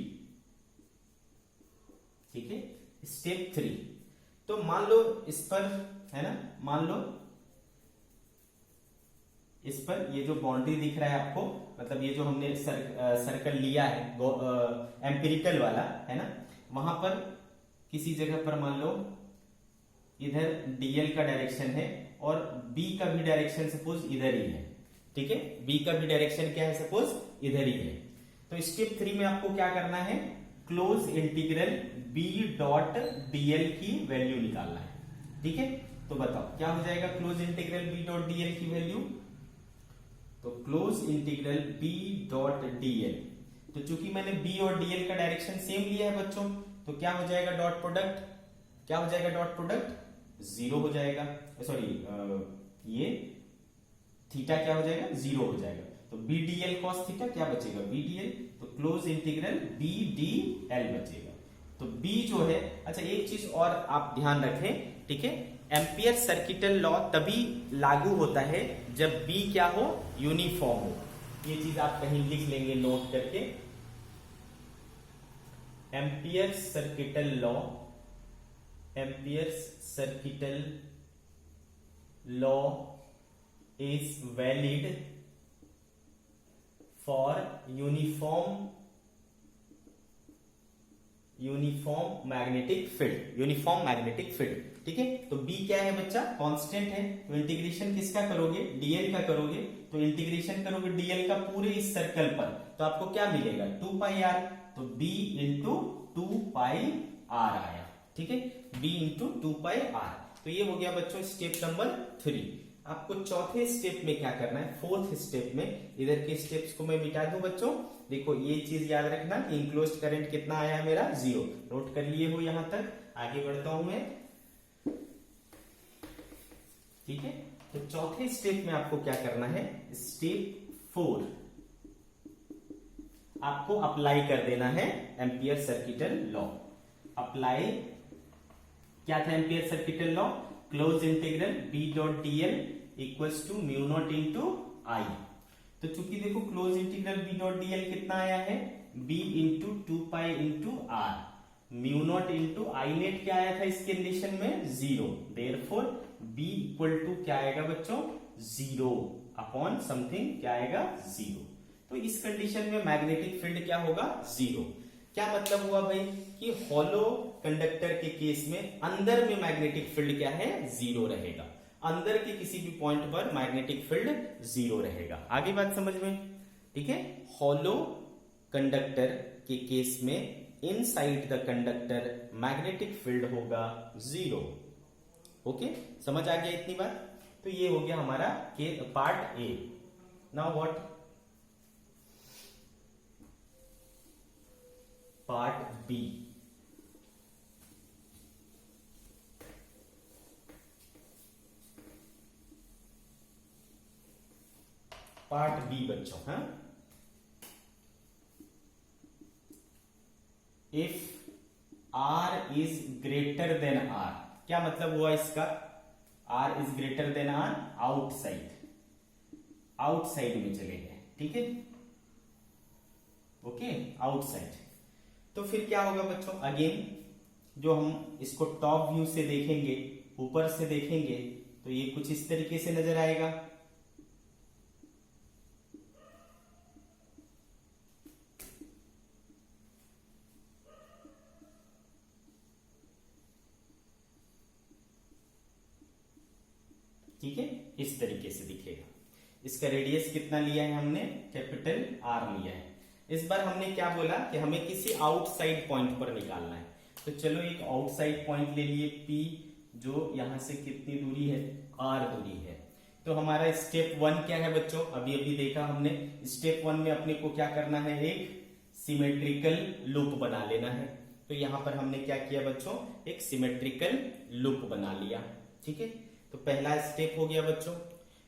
Speaker 1: ठीक है, स्टेप 3। तो मान लो इस पर है ना, मान लो इस पर ये जो बाउंड्री दिख रहा है आपको, मतलब ये जो हमने सर्कल लिया है एम्पिरिकल वाला है ना, वहां पर किसी जगह पर मान लो इधर डीएल का डायरेक्शन है और बी का भी डायरेक्शन सपोज इधर ही है। ठीक है, बी का भी डायरेक्शन क्या है, सपोज इधर ही है। तो स्टेप 3 में आपको क्या करना है, close integral B dot DL की वैल्यू निकालना है। ठीक है, तो बताओ क्या हो जाएगा close integral B dot DL की वैल्यू। तो close integral B dot DL, तो चूंकि मैंने बी और डीएल का डायरेक्शन सेम लिया है बच्चों, तो क्या हो जाएगा डॉट प्रोडक्ट, क्या हो जाएगा डॉट प्रोडक्ट, जीरो हो जाएगा। सॉरी, ये थीटा क्या हो जाएगा, जीरो हो जाएगा। तो बी डीएल कॉस थीटा क्या बचेगा, बी डीएल। तो close integral B D L बचेगा। तो बी जो है, अच्छा एक चीज और आप ध्यान रखें। ठीक है, एम्पियर सर्किटल लॉ तभी लागू होता है जब बी क्या हो, यूनिफॉर्म हो। ये चीज आप कहीं लिख लेंगे नोट करके। Ampere circuital law, ampere circuital law is valid for uniform magnetic field, uniform magnetic field. ठीक है, तो बी क्या है बच्चा, कांस्टेंट है। तो इंटीग्रेशन किसका करोगे, डीएल का करोगे। तो इंटीग्रेशन करोगे डीएल का पूरे इस सर्कल पर, तो आपको क्या मिलेगा, 2 पाई आर। तो b इंटू 2 पाई आर आया। ठीक है, b इंटू 2 पाई आर। तो ये हो गया बच्चों स्टेप नंबर 3। आपको चौथे स्टेप में क्या करना है, फोर्थ स्टेप में, इधर के स्टेप्स को मैं मिटा दूं बच्चों। देखो ये चीज याद रखना कि इंक्लोज्ड करंट कितना आया है मेरा, जीरो। नोट कर लिए हो यहां तक, आगे बढ़ता हूं मैं। ठीक है, तो चौथे स्टेप में आपको क्या करना है, स्टेप 4 आपको अप्लाई कर देना है एम्पियर सर्किटल लॉ। अप्लाई क्या था ampere circuital law, close integral B dot DL equals to mu naught into I. तो चूंकि देखो close integral B dot DL कितना आया है, B into 2 pi into R. Mu naught into I net क्या आया था इस कंडीशन में, zero. Therefore B equal to क्या आएगा बच्चों, जीरो अपॉन समथिंग क्या आएगा, जीरो। तो इस कंडीशन में मैग्नेटिक फील्ड क्या होगा, जीरो। क्या मतलब हुआ भाई कि हॉलो कंडक्टर के केस में अंदर में मैग्नेटिक फील्ड क्या है, जीरो रहेगा। अंदर के किसी भी पॉइंट पर मैग्नेटिक फील्ड जीरो रहेगा। आगे बात समझ में। ठीक है, हॉलो कंडक्टर के केस में inside the conductor magnetic field होगा जीरो। ओके, समझ आ गया इतनी बात। तो ये हो गया हमारा के part A. Now what, part B. Part B बच्चों, हाँ, if R is greater than R, क्या मतलब हुआ इसका, R is greater than R outside, outside में चले गए। ठीक है, ओके, आउटसाइड। तो फिर क्या होगा बच्चों, अगेन जो हम इसको टॉप व्यू से देखेंगे, ऊपर से देखेंगे, तो ये कुछ इस तरीके से नजर आएगा। ठीक है, इस तरीके से दिखेगा। इसका रेडियस कितना लिया है हमने, कैपिटल आर लिया है। इस बार हमने क्या बोला कि हमें किसी आउटसाइड पॉइंट पर निकालना है, तो चलो एक आउटसाइड पॉइंट ले लिए P, जो यहां से कितनी दूरी है, R दूरी है। तो हमारा स्टेप 1 क्या है बच्चों, अभी अभी देखा हमने। स्टेप 1 में अपने को क्या करना है, एक सिमेट्रिकल लूप बना लेना है। तो यहां पर हमने क्या किया बच्चों, एक सिमेट्रिकल लूप बना लिया। ठीक है, तो पहला स्टेप हो गया बच्चों।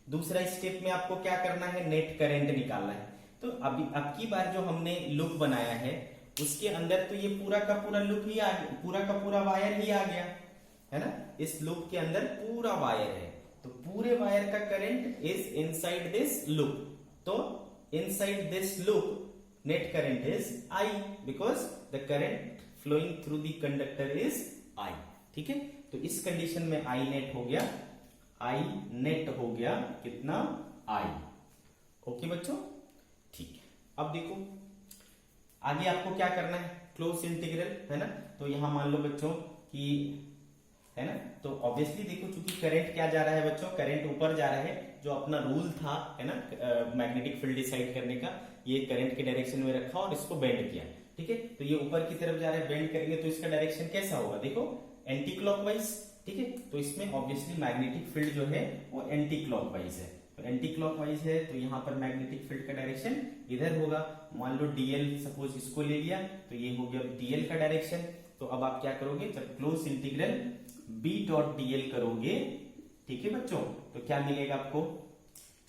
Speaker 1: दूसरा स्टेप में आपको क्या करना है, नेट करंट निकालना है। तो अभी अब की बार जो हमने लूप बनाया है उसके अंदर तो ये पूरा का पूरा लूप ही आ गया, पूरा का पूरा वायर ही आ गया है ना। इस लूप के अंदर पूरा वायर है, तो पूरे वायर का current is inside this loop. तो inside this loop net current is I, because the current flowing through the conductor is I. ठीक है, तो इस कंडीशन में आई नेट हो गया, आई नेट हो गया कितना, आई। ओके बच्चों, ठीक है। अब देखो आगे आपको क्या करना है, क्लोज इंटीग्रल है ना। तो यहां मान लो बच्चों कि है ना, तो ऑब्वियसली देखो चूंकि करंट क्या जा रहा है बच्चों, करंट ऊपर जा रहा है। जो अपना रूल था है ना मैग्नेटिक फील्ड डिसाइड करने का, ये करंट के डायरेक्शन में रखा और इसको बेंड किया। ठीक है, तो ये ऊपर की तरफ जा रहा है, बेंड करेंगे तो इसका डायरेक्शन कैसा होगा, देखो एंटी क्लॉकवाइज। ठीक है, तो इसमें ऑब्वियसली मैग्नेटिक फील्ड जो है वो एंटी क्लॉकवाइज है। तो एंटी क्लॉकवाइज है तो यहाँ पर मैग्नेटिक फील्ड का डायरेक्शन इधर होगा। मान लो डीएल सपोज इसको ले लिया, तो ये हो गया डीएल का डायरेक्शन। तो अब आप क्या करोगे, जब close integral B dot DL करोगे, ठीक है बच्चों, तो क्या मिलेगा आपको,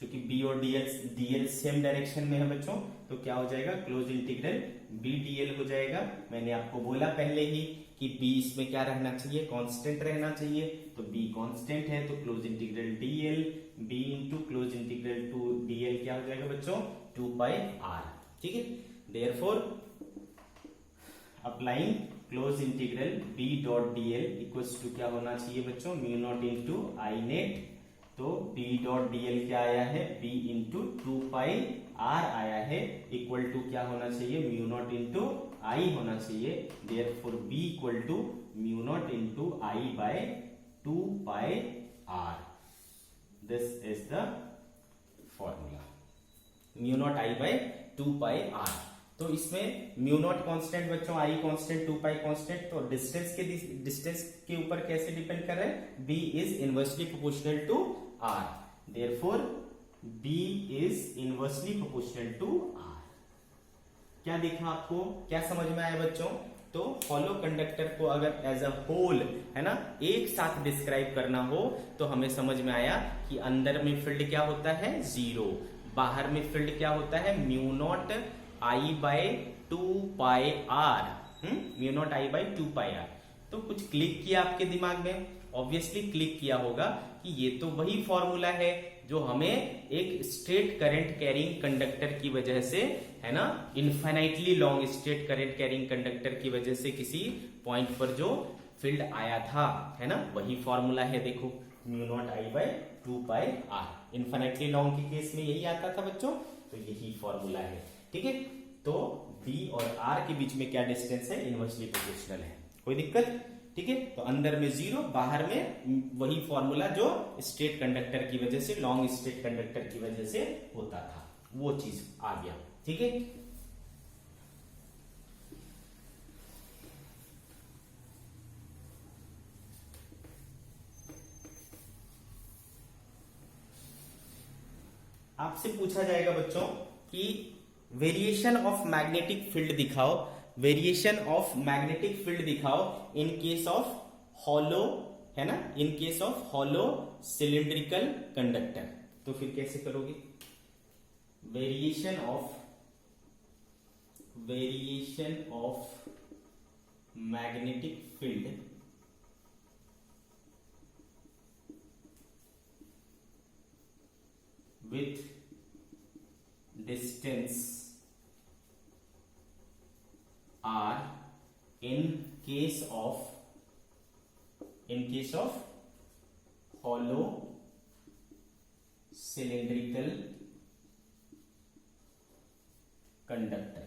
Speaker 1: क्योंकि बी और डीएल सेम डायरेक्शन में है बच्चों, तो क्या हो जाएगा, क्लोज इंटीग्रल बी डीएल हो जाएगा। मैंने आपको बोला पहले ही कि बी इसमें क्या रहना चाहिए, कांस्टेंट रहना चाहिए। तो बी कांस्टेंट है, तो close integral DL B into close integral two DL क्या हो जाएगा बच्चों, 2 पाई आर। ठीक है, therefore applying close integral B dot DL equals to क्या होना चाहिए बच्चों, mu naught into I net. तो बी डॉट डीएल क्या आया है, बी इंटू 2 पाई आर आया है, इक्वल टू क्या होना चाहिए, म्यू नॉट इंटू आई होना चाहिए। Therefore B equal to mu naught into I by 2 pi R. This is the formula, mu naught I by 2 pi R. तो इसमें mu naught constant बच्चों, आई कांस्टेंट, 2 पाई कांस्टेंट। तो distance के ऊपर कैसे depend कर रहा है, B is inversely proportional to R. Therefore B is inversely proportional to R. क्या देखा आपको, क्या समझ में आया बच्चों। तो हॉलो कंडक्टर को अगर एज अ होल है ना एक साथ डिस्क्राइब करना हो, तो हमें समझ में आया कि अंदर में फील्ड क्या होता है, 0, बाहर में फील्ड क्या होता है, mu naught I by 2 pi R, mu naught I by 2 pi R. तो कुछ क्लिक किया आपके दिमाग में, ऑब्वियसली क्लिक किया होगा कि ये तो वही फॉर्मूला है जो हमें एक स्ट्रेट करंट कैरिंग कंडक्टर की वजह से है ना, infinitely long straight current carrying conductor की वजह से किसी पॉइंट पर जो फील्ड आया था है ना, वही फॉर्मूला है। देखो mu naught I by 2 pi R, infinitely long के केस में यही आता था बच्चों, तो यही फॉर्मूला है। ठीक है, तो बी और आर के बीच में क्या डिस्टेंस है, इनवर्सली प्रोपोर्शनल है, कोई दिक्कत। ठीक है, तो अंदर में 0, बाहर में वही फॉर्मूला जो स्ट्रेट कंडक्टर की वजह से, लॉन्ग स्ट्रेट कंडक्टर की वजह से होता था, वो चीज आ गया। ठीक है, आपसे पूछा जाएगा बच्चों कि वेरिएशन ऑफ मैग्नेटिक फील्ड दिखाओ, वेरिएशन ऑफ मैग्नेटिक फील्ड दिखाओ इन केस ऑफ हॉलो है ना, इन case of hollow cylindrical conductor. तो फिर कैसे करोगे, variation of magnetic field with distance r in case of hollow cylindrical conductor.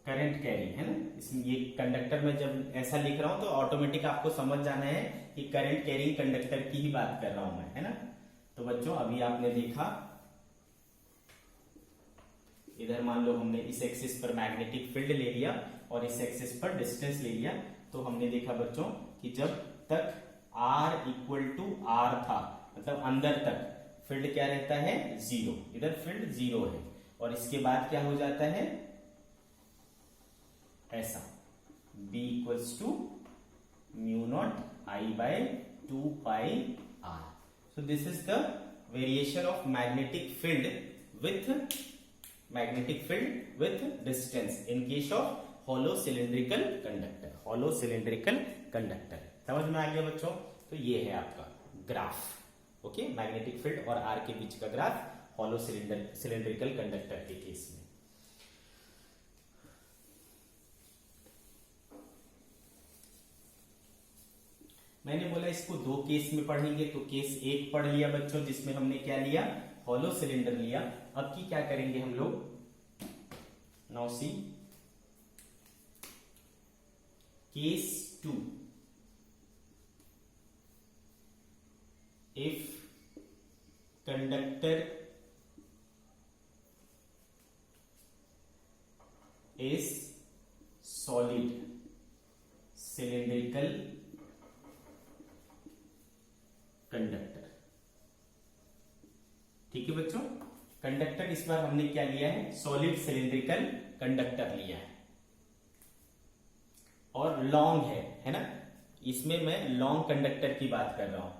Speaker 1: Current carry है ना, इसमें ये कंडक्टर में जब ऐसा लिख रहा हूं तो ऑटोमेटिक आपको समझ जाना है कि करंट कैरिंग कंडक्टर की ही बात कर रहा हूं मैं, है ना। तो बच्चों अभी आपने देखा, इधर मान लो हमने इस एक्सिस पर मैग्नेटिक फील्ड ले लिया और इस एक्सिस पर डिस्टेंस ले लिया। तो हमने देखा बच्चों कि जब तक r इक्वल टू r था, मतलब अंदर तक फील्ड क्या रहता है, जीरो। इधर फील्ड जीरो है और इसके बाद क्या हो जाता है, ऐसा b equals to mu naught I by 2 pi r। So this is the variation of magnetic field with distance in case of hollow cylindrical conductor. Hollow cylindrical conductor समझ में आ गया बच्चों। तो ये है आपका ग्राफ, ओके, मैग्नेटिक फील्ड और आर के बीच का ग्राफ हॉलो सिलिंड्रिकल कंडक्टर के केस में। मैंने बोला इसको दो केस में पढ़ेंगे, तो केस एक पढ़ लिया बच्चों जिसमें हमने क्या लिया, हॉलो सिलेंडर लिया। अब की क्या करेंगे हम लोग, now see case 2। If conductor is solid cylindrical conductor, ठीक है बच्चों। कंडक्टर इस बार हमने क्या लिया है, सॉलिड सिलिंड्रिकल कंडक्टर लिया है और लॉन्ग है ना। इसमें मैं लॉन्ग कंडक्टर की बात कर रहा हूं।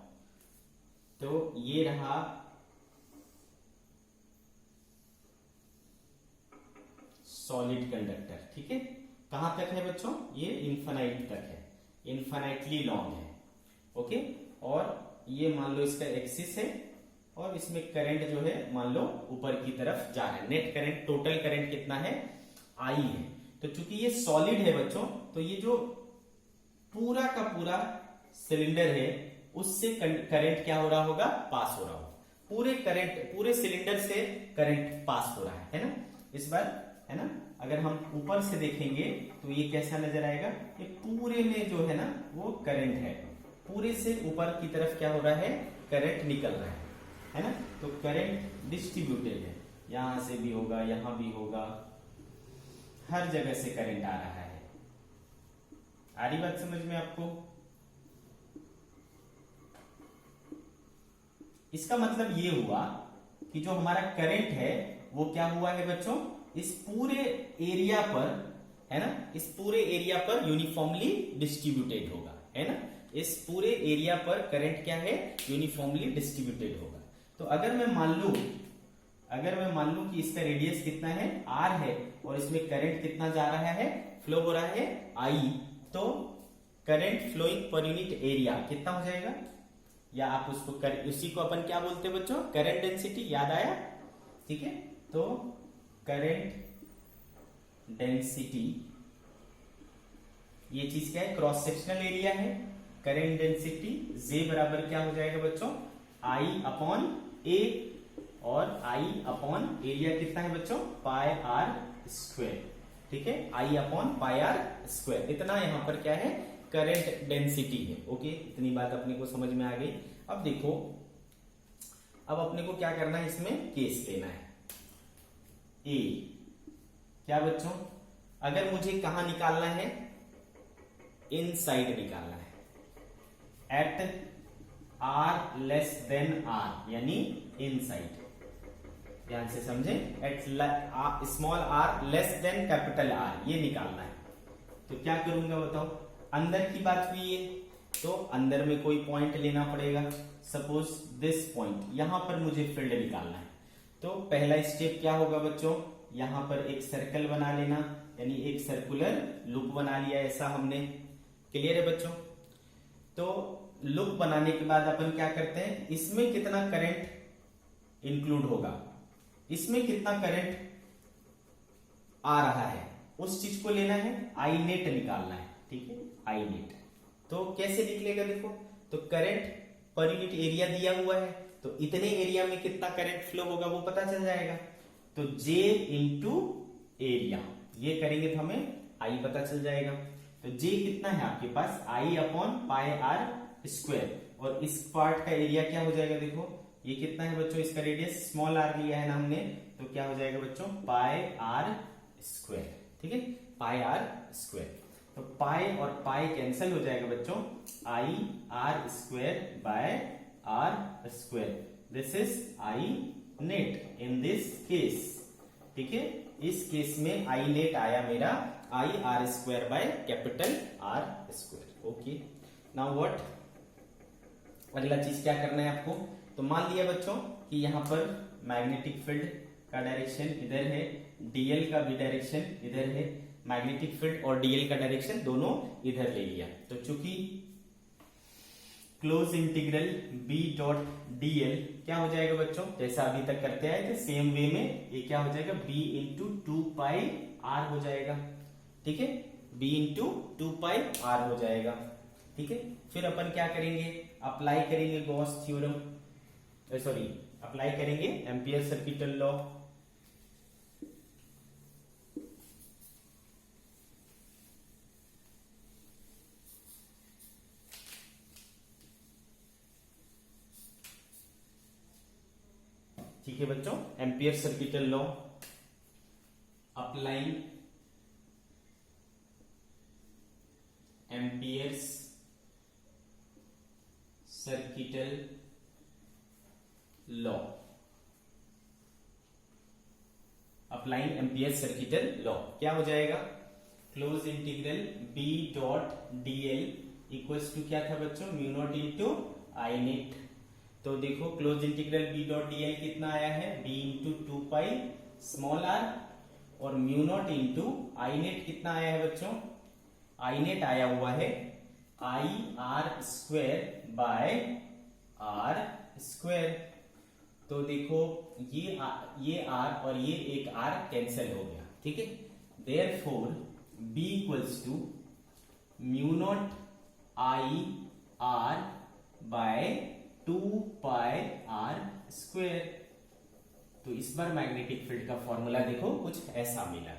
Speaker 1: तो ये रहा सॉलिड कंडक्टर, ठीक है। कहां तक है बच्चों, ये इन्फानाइट तक है, इन्फानाइटली लॉन्ग है, ओके। और ये मान लो इसका एक्सिस है और इसमें करंट जो है मान लो ऊपर की तरफ जा रहा है। नेट करंट, टोटल करंट कितना है, आई है। तो चूंकि ये सॉलिड है बच्चों, तो ये जो पूरा का पूरा सिलेंडर है उससे करंट क्या हो रहा होगा, पास हो रहा होगा। पूरे सिलेंडर से करंट पास हो रहा है ना इस बार, है ना। अगर हम ऊपर से देखेंगे तो ये कैसा नजर आएगा, ये पूरे में जो है ना वो करंट है, पूरे से ऊपर की तरफ क्या हो रहा है, करंट निकल रहा है ना। तो करंट डिस्ट्रीब्यूटेड है, यहां से भी होगा, यहां भी होगा, हर जगह से करंट आ रहा है। आ रही बात समझ में आपको। इसका मतलब ये हुआ कि जो हमारा करंट है वो क्या हुआ है बच्चों, इस पूरे एरिया पर, है ना, इस पूरे एरिया पर यूनिफॉर्मली डिस्ट्रीब्यूटेड होगा, है ना। इस पूरे एरिया पर करंट क्या है, यूनिफॉर्मली डिस्ट्रीब्यूटेड होगा। तो अगर मैं मान लूं कि इसका रेडियस कितना है, r है, और इसमें करंट कितना जा रहा है, फ्लो हो रहा है I, तो current flowing per unit area कितना हो जाएगा, या आप उसी को अपन क्या बोलते हैं बच्चों, करंट डेंसिटी, याद आया, ठीक है। तो करंट डेंसिटी, ये चीज क्या है, क्रॉस सेक्शनल एरिया है। करंट डेंसिटी J बराबर क्या हो जाएगा बच्चों, I अपॉन A, और I अपॉन एरिया कितना है बच्चों, पाई आर स्क्वायर, ठीक है, I upon pi R square. इतना यहां पर क्या है, करंट डेंसिटी है, ओके। इतनी बात अपने को समझ में आ गई। अब देखो, अब अपने को क्या करना है, इसमें केस लेना है ए। क्या बच्चों, अगर मुझे कहां निकालना है, इनसाइड निकालना है, at r less than r, यानी इनसाइड। ध्यान से समझे, at small r less than capital R, ये निकालना है। तो क्या करूंगा बताओ, अंदर की बात हुई है तो अंदर में कोई पॉइंट लेना पड़ेगा। सपोज दिस पॉइंट, यहां पर मुझे फील्ड निकालना है। तो पहला स्टेप क्या होगा बच्चों, यहां पर एक सर्कल बना लेना, यानी एक सर्कुलर लूप बना लिया, ऐसा हमने। क्लियर है बच्चों। तो लूप बनाने के बाद अपन क्या करते हैं, इसमें कितना करंट इंक्लूड होगा, इसमें कितना करंट आ रहा है, उस चीज को लेना है, आई नेट निकालना है, ठीक है, आई नेट। तो कैसे निकलेगा देखो, तो करंट पर यूनिट एरिया दिया हुआ है, तो इतने एरिया में कितना करंट फ्लो होगा वो पता चल जाएगा। तो J इंटू एरिया, ये करेंगे तो हमें I पता चल जाएगा। तो J कितना है आपके पास, I upon pi R square, और इस पार्ट का एरिया क्या हो जाएगा, देखो ये कितना है बच्चों, इसका रेडियस स्मॉल आर लिया है ना हमने, तो क्या हो जाएगा बच्चों, पाई आर स्क्वायर। ठीक है, पाई आर स्क्वायर। तो पाई और पाई कैंसिल हो जाएगा बच्चों, I R square by R square, this is I net in this case. ठीक है, इस केस में आई नेट आया मेरा I R square by capital R square. Okay, now what, अगला चीज क्या करना है आपको, तो मान लिया बच्चों कि यहां पर मैग्नेटिक फील्ड का डायरेक्शन इधर है, डीएल का भी डायरेक्शन इधर है, मैग्नेटिक फील्ड और डीएल का डायरेक्शन दोनों इधर ले लिया। तो चूंकि close integral B dot DL क्या हो जाएगा बच्चों, जैसा अभी तक करते आए थे सेम वे में, ये क्या हो जाएगा, B into two pi R हो जाएगा। ठीक है, B into two pi R हो जाएगा। ठीक है, फिर अपन क्या करेंगे, अप्लाई करेंगे गॉस थ्योरम, सॉरी अप्लाई करेंगे एम्पियर सर्किटल लॉ। ठीक है बच्चों, Ampere circuital law, applying Ampere's circuital law, applying Ampere circuital law क्या हो जाएगा, close integral B dot DL equals to क्या था बच्चों, mu naught into I net. तो देखो close integral B dot DL कितना आया है, B into two pi small R, और mu naught into I net कितना आया है बच्चों, आई नेट आया हुआ है I R square by R square. तो देखो ये आर और ये एक आर कैंसिल हो गया। ठीक है, therefore B equals to mu naught I R by two pi R square. तो इस बार मैग्नेटिक फील्ड का फॉर्मूला देखो कुछ ऐसा मिला।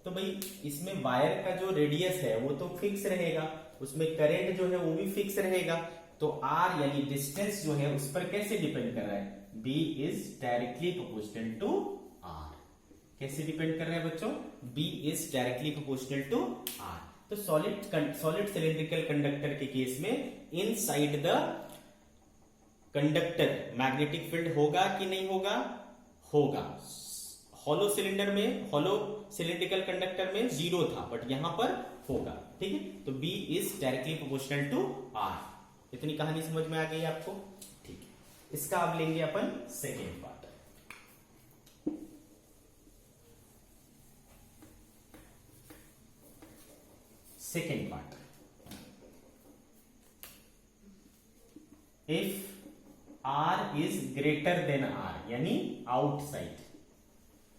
Speaker 1: तो भाई इसमें वायर का जो रेडियस है वो तो फिक्स रहेगा, उसमें करंट जो है वो भी फिक्स रहेगा, तो आर यानी डिस्टेंस जो है उस पर कैसे डिपेंड कर रहा है, B is directly proportional to R. कैसे डिपेंड कर रहा है बच्चों, B is directly proportional to R. तो सॉलिड सिलिंड्रिकल कंडक्टर के केस में inside the conductor magnetic field होगा कि नहीं होगा, होगा। हॉलो सिलेंडर में, हॉलो सिलिंड्रिकल कंडक्टर में जीरो था, बट यहां पर होगा। ठीक है, तो B is directly proportional to R। इतनी कहानी समझ में आ गई आपको। ठीक है, इसका अब लेंगे अपन second part. Second part, if R is greater than R यानी आउटसाइड,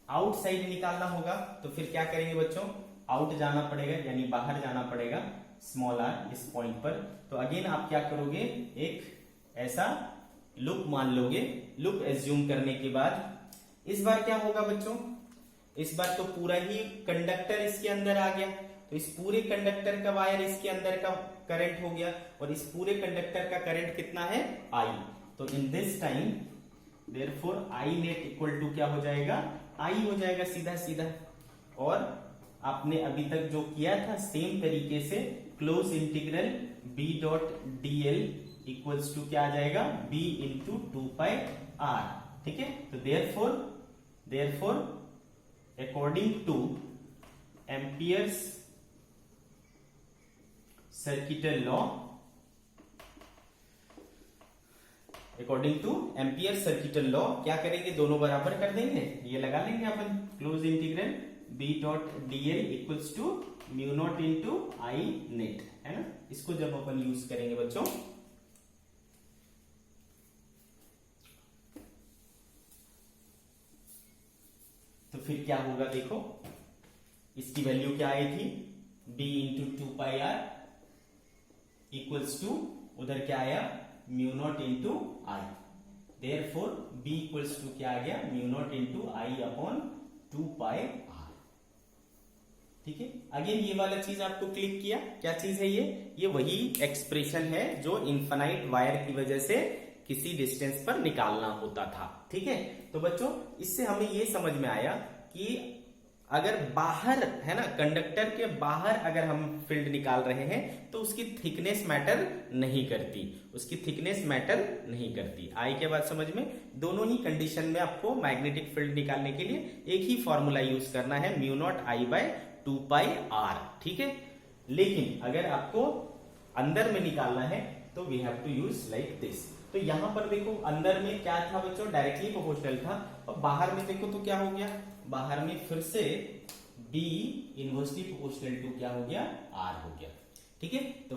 Speaker 1: आउटसाइड निकालना होगा, तो फिर क्या करेंगे बच्चों, आउट जाना पड़ेगा यानी बाहर जाना पड़ेगा स्मॉल आर इस पॉइंट पर। तो अगेन आप क्या करोगे, एक ऐसा लूप मान लोगे। लूप एज्यूम करने के बाद इस बार क्या होगा बच्चों, इस बार तो पूरा ही कंडक्टर इसके अंदर आ गया, तो इस पूरे कंडक्टर का वायर इसके अंदर का करंट हो गया, और इस पूरे कंडक्टर का करंट कितना है, आई। तो in this time therefore I net equal to क्या हो जाएगा, आई हो जाएगा सीधा सीधा। और आपने अभी तक जो किया था सेम तरीके से close integral B dot DL equals to क्या आ जाएगा, B into two pi R. ठीक है, तो therefore according to ampere's circuital law, according to ampere circuital law क्या करेंगे, दोनों बराबर कर देंगे, ये लगा लेंगे अपन, close integral B dot DL equals to mu naught into I net, है ना। इसको जब अपन यूज करेंगे बच्चों, तो फिर क्या होगा देखो, इसकी वैल्यू क्या आई थी, b into two pi R equals to उधर क्या आया, mu naught into I. Therefore b equals to क्या आ गया, mu naught into I upon two pi R. ठीक है, अगेन ये वाला चीज आपको क्लिक किया, क्या चीज है ये वही एक्सप्रेशन है जो इनफाइनाइट वायर की वजह से किसी डिस्टेंस पर निकालना होता था। ठीक है, तो बच्चों इससे हमें ये समझ में आया कि अगर बाहर है ना, कंडक्टर के बाहर अगर हम फील्ड निकाल रहे हैं तो उसकी थिकनेस मैटर नहीं करती, उसकी थिकनेस मैटर नहीं करती। आई क्या बात समझ में? दोनों ही कंडीशन में आपको मैग्नेटिक फील्ड निकालने के लिए एक ही फॉर्मूला यूज करना है, mu naught I by 2 pi R. ठीक है, लेकिन अगर आपको अंदर में निकालना है तो we have to use like this. तो यहां पर देखो अंदर में क्या था बच्चों, डायरेक्टली प्रोपोर्शनल था, और बाहर में देखो तो क्या हो गया, बाहर में फिर से B इनवर्सली प्रोपोर्शनल टू क्या हो गया, R हो गया। ठीक है, तो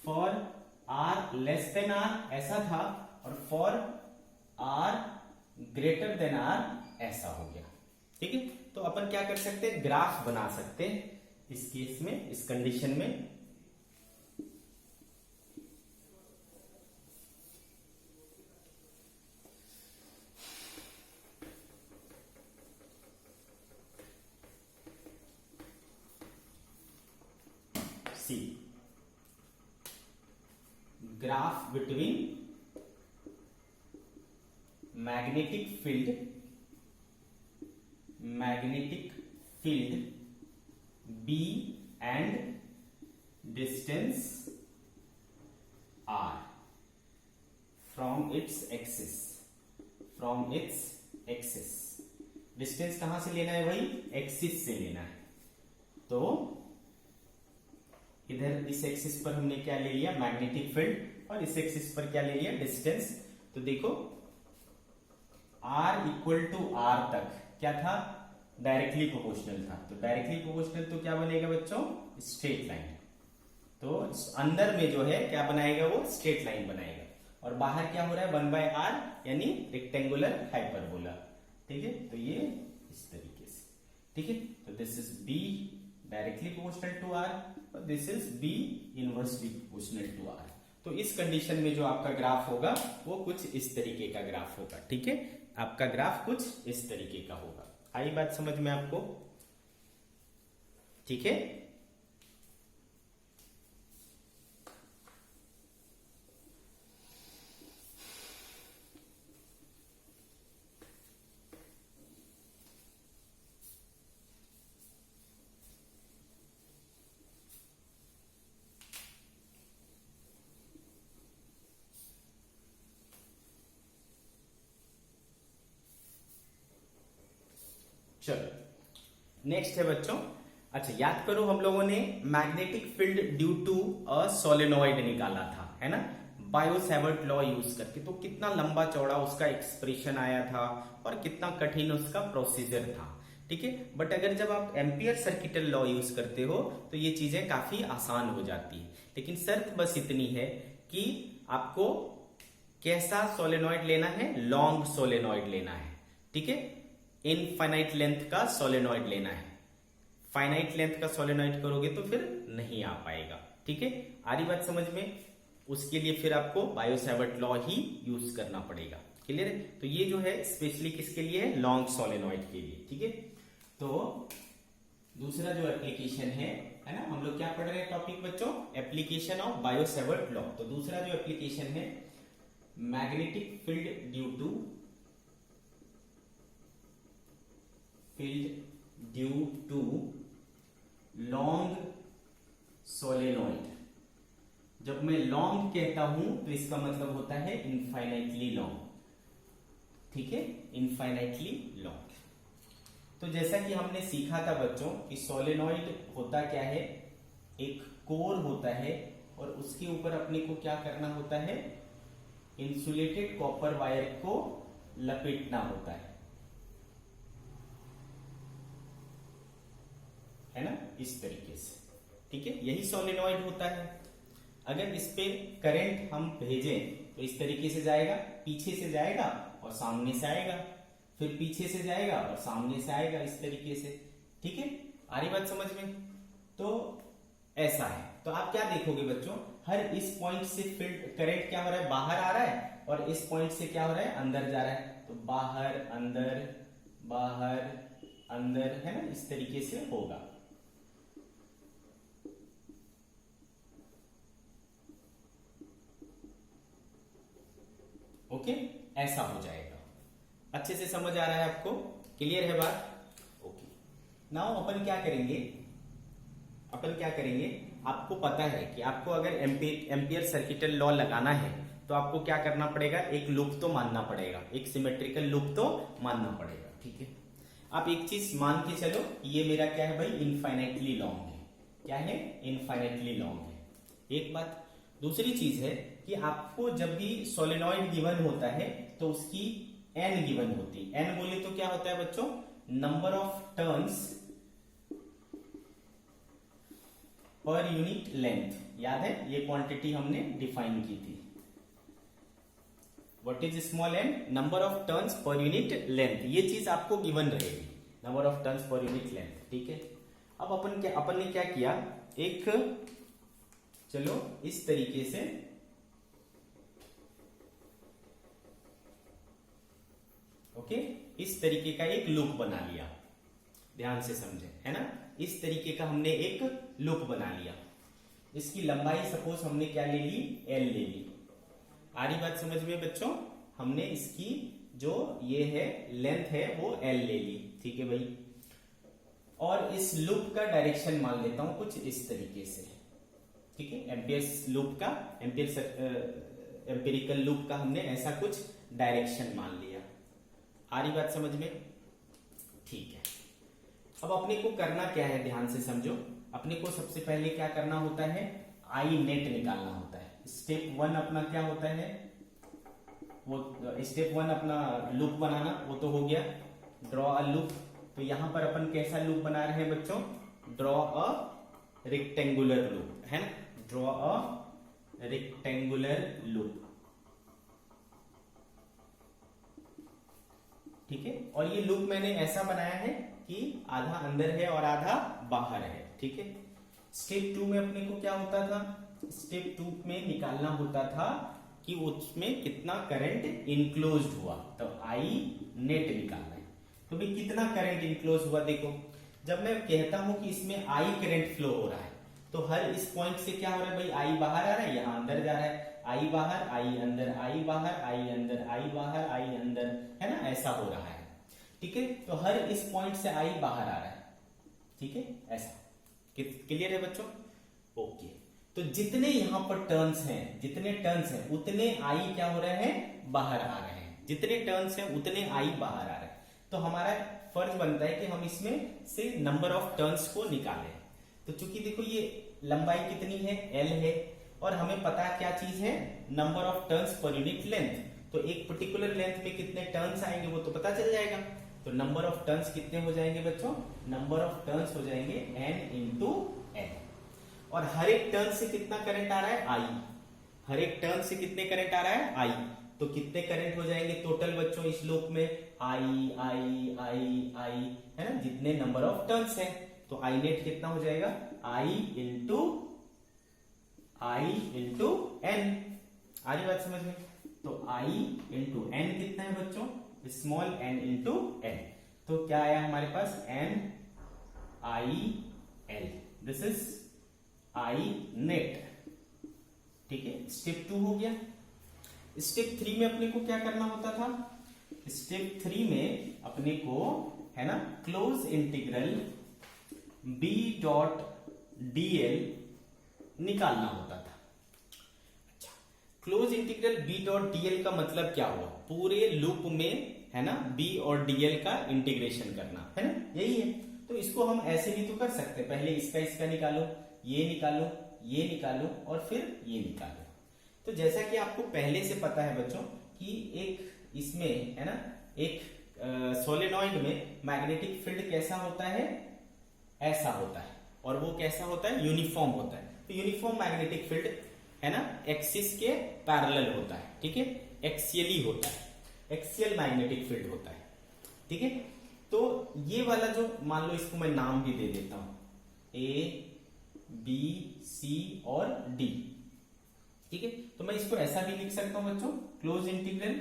Speaker 1: for R less than R ऐसा था, और for R greater than R ऐसा हो गया। ठीक है, तो अपन क्या कर सकते हैं, ग्राफ बना सकते हैं इस केस में, इस कंडीशन में। Graph between magnetic field B and distance R from its axis. Distance कहां से लेना है भाई, एक्सिस से लेना है। तो इधर इस एक्सिस पर हमने क्या ले लिया, मैग्नेटिक फील्ड, और इस एक्सिस पर क्या ले लिया, डिस्टेंस। तो देखो R इक्वल टू R तक क्या था, डायरेक्टली प्रोपोर्शनल था। तो डायरेक्टली प्रोपोर्शनल तो क्या बनेगा बच्चों, स्ट्रेट लाइन। तो अंदर में जो है क्या बनाएगा, वो स्ट्रेट लाइन बनाएगा, और बाहर क्या हो रहा है, 1 बाय R यानी रेक्टेंगुलर हाइपरबोला। ठीक है, तो ये इस तरीके से। ठीक है, तो this is B directly proportional to R, और this is B inversely proportional to R। तो इस कंडीशन में जो आपका ग्राफ होगा वो कुछ इस तरीके का ग्राफ होगा। ठीक है, आपका ग्राफ कुछ इस तरीके का होगा। आई बात समझ में आपको? ठीक है, चलो नेक्स्ट है बच्चों। अच्छा याद करो, हम लोगों ने magnetic field due to a solenoid निकाला था, है ना, बायो-सैवर्ट लॉ यूज करके। तो कितना लंबा चौड़ा उसका एक्सप्रेशन आया था और कितना कठिन उसका प्रोसीजर था। ठीक है, बट अगर जब आप एम्पियर सर्किटल लॉ यूज करते हो तो ये चीजें काफी आसान हो जाती है। लेकिन शर्त बस इतनी है कि आपको कैसा सोलेनॉइड लेना है, लॉन्ग सोलेनॉइड लेना है। ठीक है, इनफाइनाइट लेंथ का सोलेनॉइड लेना है। फाइनाइट लेंथ का सोलेनॉइड करोगे तो फिर नहीं आ पाएगा। ठीक है, आ रही बात समझ में? उसके लिए फिर आपको बायो-सैवर्ट लॉ ही यूज करना पड़ेगा। क्लियर है? तो ये जो है स्पेशली किसके लिए है, लॉन्ग सोलेनॉइड के लिए। ठीक है, तो दूसरा जो एप्लीकेशन है ना, हम लोग क्या पढ़ रहे हैं टॉपिक बच्चों, एप्लीकेशन ऑफ बायो-सैवर्ट लॉ। तो दूसरा जो एप्लीकेशन है, magnetic field due to long solenoid. जब मैं लॉन्ग कहता हूं तो इसका मतलब होता है इनफाइनाइटली लॉन्ग। ठीक है, इनफाइनाइटली लॉन्ग। तो जैसा कि हमने सीखा था बच्चों कि सोलेनॉइड होता क्या है, एक कोर होता है, और उसके ऊपर अपने को क्या करना होता है, इंसुलेटेड कॉपर वायर को लपेटना होता है ना, इस तरीके से। ठीक है, यही सोलेनॉइड होता है। अगर इस पे करंट हम भेजें तो इस तरीके से जाएगा, पीछे से जाएगा और सामने से आएगा, फिर पीछे से जाएगा और सामने से आएगा, इस तरीके से। ठीक है, आ रही बात समझ में? तो ऐसा है। तो आप क्या देखोगे बच्चों, हर इस पॉइंट से फील्ड करंट क्या हो रहा है, बाहर आ रहा है, और इस पॉइंट से क्या हो रहा है, अंदर जा रहा है। तो बाहर अंदर है ना, इस तरीके से होगा। ऐसा हो जाएगा। अच्छे से समझ आ रहा है आपको? क्लियर है बात? ओके। नाउ अपन क्या करेंगे, आपको पता है कि आपको अगर एम्पियर सर्किटल लॉ लगाना है तो आपको क्या करना पड़ेगा, एक लूप तो मानना पड़ेगा, एक सिमेट्रिकल लूप तो मानना पड़ेगा। ठीक है, आप एक चीज मान के चलो, ये मेरा क्या है भाई, इनफाइनाइटली लॉन्ग है। क्या है? इनफाइनाइटली लॉन्ग है। एक बात। दूसरी चीज है कि आपको जब भी सोलेनॉइड गिवन होता है तो उसकी एन गिवन होती है। एन बोले तो क्या होता है बच्चों, number of turns per unit length. याद है, ये क्वांटिटी हमने डिफाइन की थी। What is small N? Number of turns per unit length. ये चीज आपको गिवन रहेगी, number of turns per unit length. ठीक है, अब अपन ने क्या किया, एक चलो इस तरीके से ओके, इस तरीके का एक लूप बना लिया। ध्यान से समझे, है ना? इस तरीके का हमने एक लूप बना लिया। इसकी लंबाई सपोज हमने क्या ले ली, एल ले ली। आ रही बात समझ में बच्चों? हमने इसकी जो ये है लेंथ है वो एल ले ली। ठीक है भाई, और इस लूप का डायरेक्शन मान लेता हूं कुछ इस तरीके से। ठीक है, एम्पिरिकल लूप का हमने ऐसा कुछ डायरेक्शन मान लिया। आ रही बात समझ में? ठीक है, अब अपने को करना क्या है, ध्यान से समझो। अपने को सबसे पहले क्या करना होता है, आई नेट निकालना होता है। स्टेप 1 अपना क्या होता है, वो स्टेप 1 अपना लूप बनाना, वो तो हो गया। Draw a loop. तो यहां पर अपन कैसा लूप बना रहे हैं बच्चों, ड्रॉ अ रेक्टेंगुलर लूप, है ना? Draw a rectangular loop. ठीक है, और ये लूप मैंने ऐसा बनाया है कि आधा अंदर है और आधा बाहर है। ठीक है, स्टेप 2 में अपने को क्या होता था, स्टेप 2 में निकालना होता था कि उसमें कितना करंट इनक्लोज हुआ, तो आई नेट निकालना है। तो भाई कितना करंट इनक्लोज हुआ, देखो जब मैं कहता हूं कि इसमें आई करंट फ्लो हो रहा है तो हर इस पॉइंट से क्या हो रहा है भाई, आई बाहर आ रहा है, यहां अंदर जा रहा है, आई बाहर, आई अंदर, आई बाहर, आई अंदर, आई बाहर, आई अंदर, है ना? ऐसा हो रहा है। ठीक है, तो हर इस पॉइंट से आई बाहर आ रहा है। ठीक है, ऐसा क्लियर है बच्चों? ओके, तो जितने यहां पर टर्न्स हैं उतने आई क्या हो रहे हैं, बाहर आ रहे हैं। जितने टर्न्स हैं उतने आई बाहर आ रहे हैं। तो हमारा फर्ज बनता है कि हम इसमें से नंबर ऑफ टर्न्स को निकालें। तो चूंकि देखो ये लंबाई कितनी है, एल है, और हमें पता है क्या चीज है, number of turns per unit length. तो एक पर्टिकुलर लेंथ में कितने टर्न्स आएंगे वो तो पता चल जाएगा। तो नंबर ऑफ टर्न्स कितने हो जाएंगे बच्चों, नंबर ऑफ टर्न्स हो जाएंगे n इंटू एन। और हर एक टर्न से कितना करंट आ रहा है, आई। हर एक टर्न से कितने करंट आ रहा है, आई। तो कितने करंट हो जाएंगे टोटल बच्चों इस लूप में, आई आई आई आई, है ना? जितने नंबर ऑफ टर्न्स हैं, तो आई नेट कितना हो जाएगा, आई इंटू एन। आ रही बात समझ में? तो आई इंटू एन कितना है बच्चों, स्मॉल एन इंटू एन। तो क्या आया हमारे पास, N I L, this is I net. ठीक है, स्टेप 2 हो गया। स्टेप 3 में अपने को क्या करना होता था, स्टेप 3 में अपने को, है ना, close integral b dot dl निकालना होता था। अच्छा, close integral b dot dl का मतलब क्या हुआ, पूरे लूप में, है ना, b और dl का इंटीग्रेशन करना, है ना? यही है। तो इसको हम ऐसे भी तो कर सकते हैं, पहले इसका निकालो, ये निकालो, ये निकालो, और फिर ये निकालो। तो जैसा कि आपको पहले से पता है बच्चों कि एक इसमें, है ना, एक सोलेनॉइड में मैग्नेटिक फील्ड कैसा होता है, ऐसा होता है, और वो कैसा होता है, यूनिफॉर्म होता है। तो यूनिफॉर्म मैग्नेटिक फील्ड, है ना, एक्सिस के पैरेलल होता है। ठीक है, एक्सियली होता है, एक्सियल मैग्नेटिक फील्ड होता है। ठीक है, तो ये वाला जो, मान लो इसको मैं नाम भी दे देता हूं, ए बी सी और डी। ठीक है, तो मैं इसको ऐसा भी लिख सकता हूं बच्चों, close integral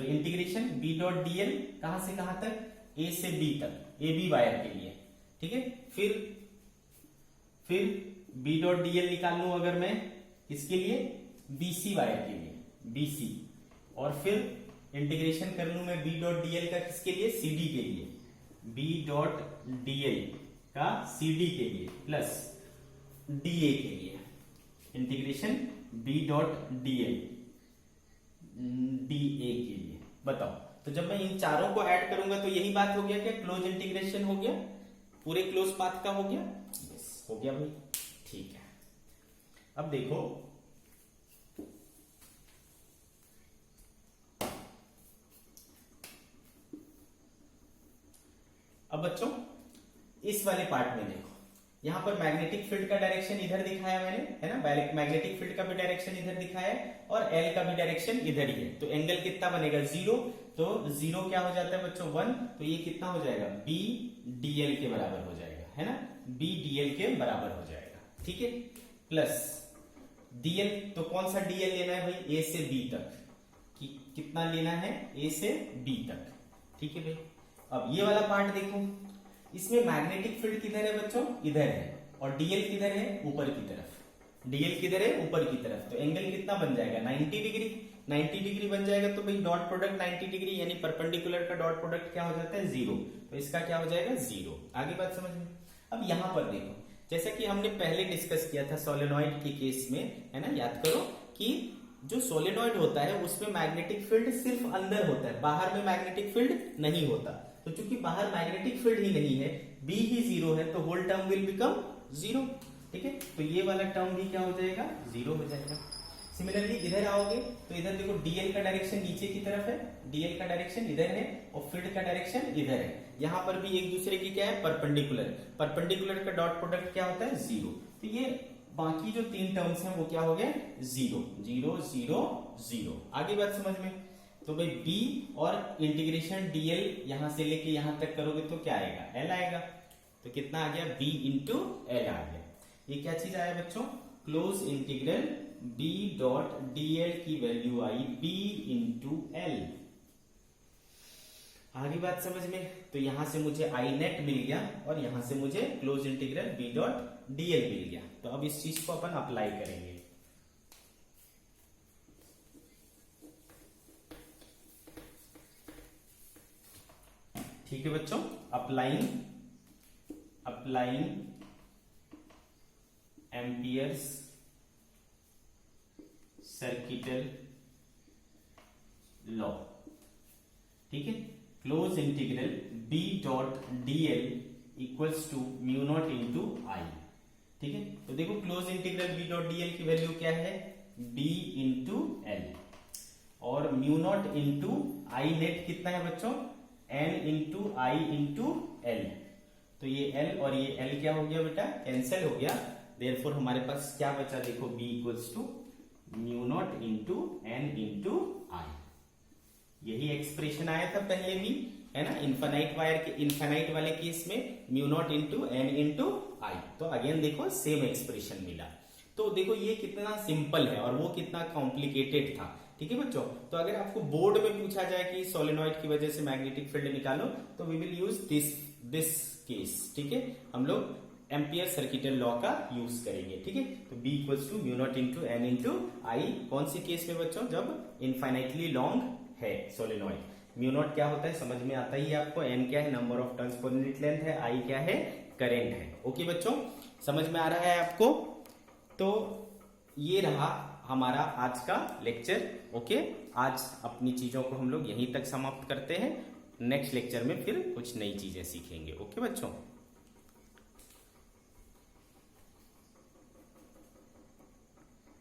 Speaker 1: integration B dot DL, कहां से कहां तक, ए से बी तक, ए बी वायर के लिए। ठीक है, फिर बी डॉट डीएल निकाल लू अगर मैं इसके लिए, बीसी वायर के लिए, बीसी, और फिर इंटीग्रेशन कर लूं मैं बी डॉट डीएल का किसके लिए, सीडी के लिए, बी डॉट डीएल का सीडी के लिए प्लस डीए के लिए, integration B dot DL DA के लिए। बताओ, तो जब मैं इन चारों को ऐड करूंगा तो यही बात हो गया क्या, क्लोज इंटीग्रेशन हो गया, पूरे क्लोज पाथ का हो गया, यस हो गया भाई, ठीक है। अब देखो अब बच्चों इस वाले पार्ट में देखो, यहां पर मैग्नेटिक फील्ड का डायरेक्शन इधर दिखाया मैंने, है ना, मैग्नेटिक फील्ड का भी डायरेक्शन इधर दिखाया है और एल का भी डायरेक्शन इधर ही है, तो एंगल कितना बनेगा, जीरो, तो जीरो क्या हो जाता है बच्चों, 1, तो ये कितना हो जाएगा, बी डीएल के बराबर हो जाएगा, है ना, बी डीएल के बराबर हो जाएगा, ठीक है, प्लस डीएल, तो कौन सा डीएल लेना है भाई, ए से बी तक, कितना लेना है, ए से बी तक, ठीक है भाई। अब ये वाला पार्ट देखो, इसमें मैग्नेटिक फील्ड किधर है बच्चों, इधर है, और डीएल किधर है, ऊपर की तरफ, डीएल किधर है, ऊपर की तरफ, तो एंगल कितना बन जाएगा, 90 डिग्री, 90 डिग्री बन जाएगा, तो भाई डॉट प्रोडक्ट 90 डिग्री यानी परपेंडिकुलर का डॉट प्रोडक्ट क्या हो जाता है, जीरो, तो इसका क्या हो जाएगा, जीरो। आगे बात समझ में। अब यहां पर देखो, जैसा कि हमने पहले डिस्कस किया था सोलेनॉइड के केस में, है ना, याद करो कि जो सोलेनॉइड होता है उसमें मैग्नेटिक फील्ड सिर्फ अंदर होता है, बाहर में मैग्नेटिक फील्ड नहीं होता, तो चूंकि बाहर मैग्नेटिक फील्ड ही नहीं है, बी ही जीरो है, तो whole term will become zero, ठीक है, तो ये वाला टर्म भी क्या हो जाएगा, जीरो हो जाएगा। सिमिलरली इधर आओगे तो इधर देखो डीएल का डायरेक्शन नीचे की तरफ है, डीएल का डायरेक्शन इधर है और फील्ड का डायरेक्शन इधर है, यहां पर भी एक दूसरे की क्या है, परपेंडिकुलर, परपेंडिकुलर का डॉट प्रोडक्ट क्या होता है, जीरो, तो ये बाकी जो तीन टर्म्स हैं वो क्या हो गए, जीरो, जीरो जीरो जीरो। आगे बात समझ में, तो भाई बी और इंटीग्रेशन डीएल यहां से लेके यहां तक करोगे तो क्या आएगा, एल आएगा, तो कितना आ गया, बी इंटू एल आ गया। ये क्या चीज आया बच्चों, close integral B dot DL की वैल्यू आई बी इंटू एल। आगे बात समझ में, तो यहां से मुझे आई नेट मिल गया और यहां से मुझे close integral B dot DL मिल गया। तो अब इस चीज को अपन अप्लाई करेंगे। ठीक है बच्चों, अप्लाइंग एम्पियर्स सर्किटल लॉ, ठीक है, close integral B dot DL equals to mu naught into I, ठीक है, तो देखो close integral B dot DL की वैल्यू क्या है, बी इंटू एल, और mu naught into I net कितना है बच्चों, N into I into L, तो ये एल और ये एल क्या हो गया बेटा, कैंसिल हो गया, देयरफॉर हमारे पास क्या बचा, देखो B equals to mu naught into N into I. यही एक्सप्रेशन आया था पहले भी, है ना, इनफाइनाइट वायर के, इनफाइनाइट वाले केस में mu naught into N into I, तो अगेन देखो सेम एक्सप्रेशन मिला। तो देखो ये कितना सिंपल है और वो कितना कॉम्प्लिकेटेड था, ठीक है बच्चों। तो अगर आपको बोर्ड में पूछा जाए कि सोलेनॉइड की वजह से मैग्नेटिक फील्ड निकालो, तो we will use this case, ठीक है, हम लोग एम्पियर सर्किटल लॉ का यूज करेंगे, ठीक है। तो B equals to mu naught into N into I, कौन सी केस में बच्चों, जब इनफाइनाइटली लॉन्ग है सोलेनॉइड। म्यू नॉट क्या होता है समझ में आता ही है आपको, एन क्या है, number of turns per unit length है, आई क्या है, करंट है। ओके बच्चों, समझ में आ रहा है आपको। तो ये रहा हमारा आज का लेक्चर। ओके, आज अपनी चीजों को हम लोग यहीं तक समाप्त करते हैं, नेक्स्ट लेक्चर में फिर कुछ नई चीजें सीखेंगे। ओके बच्चों।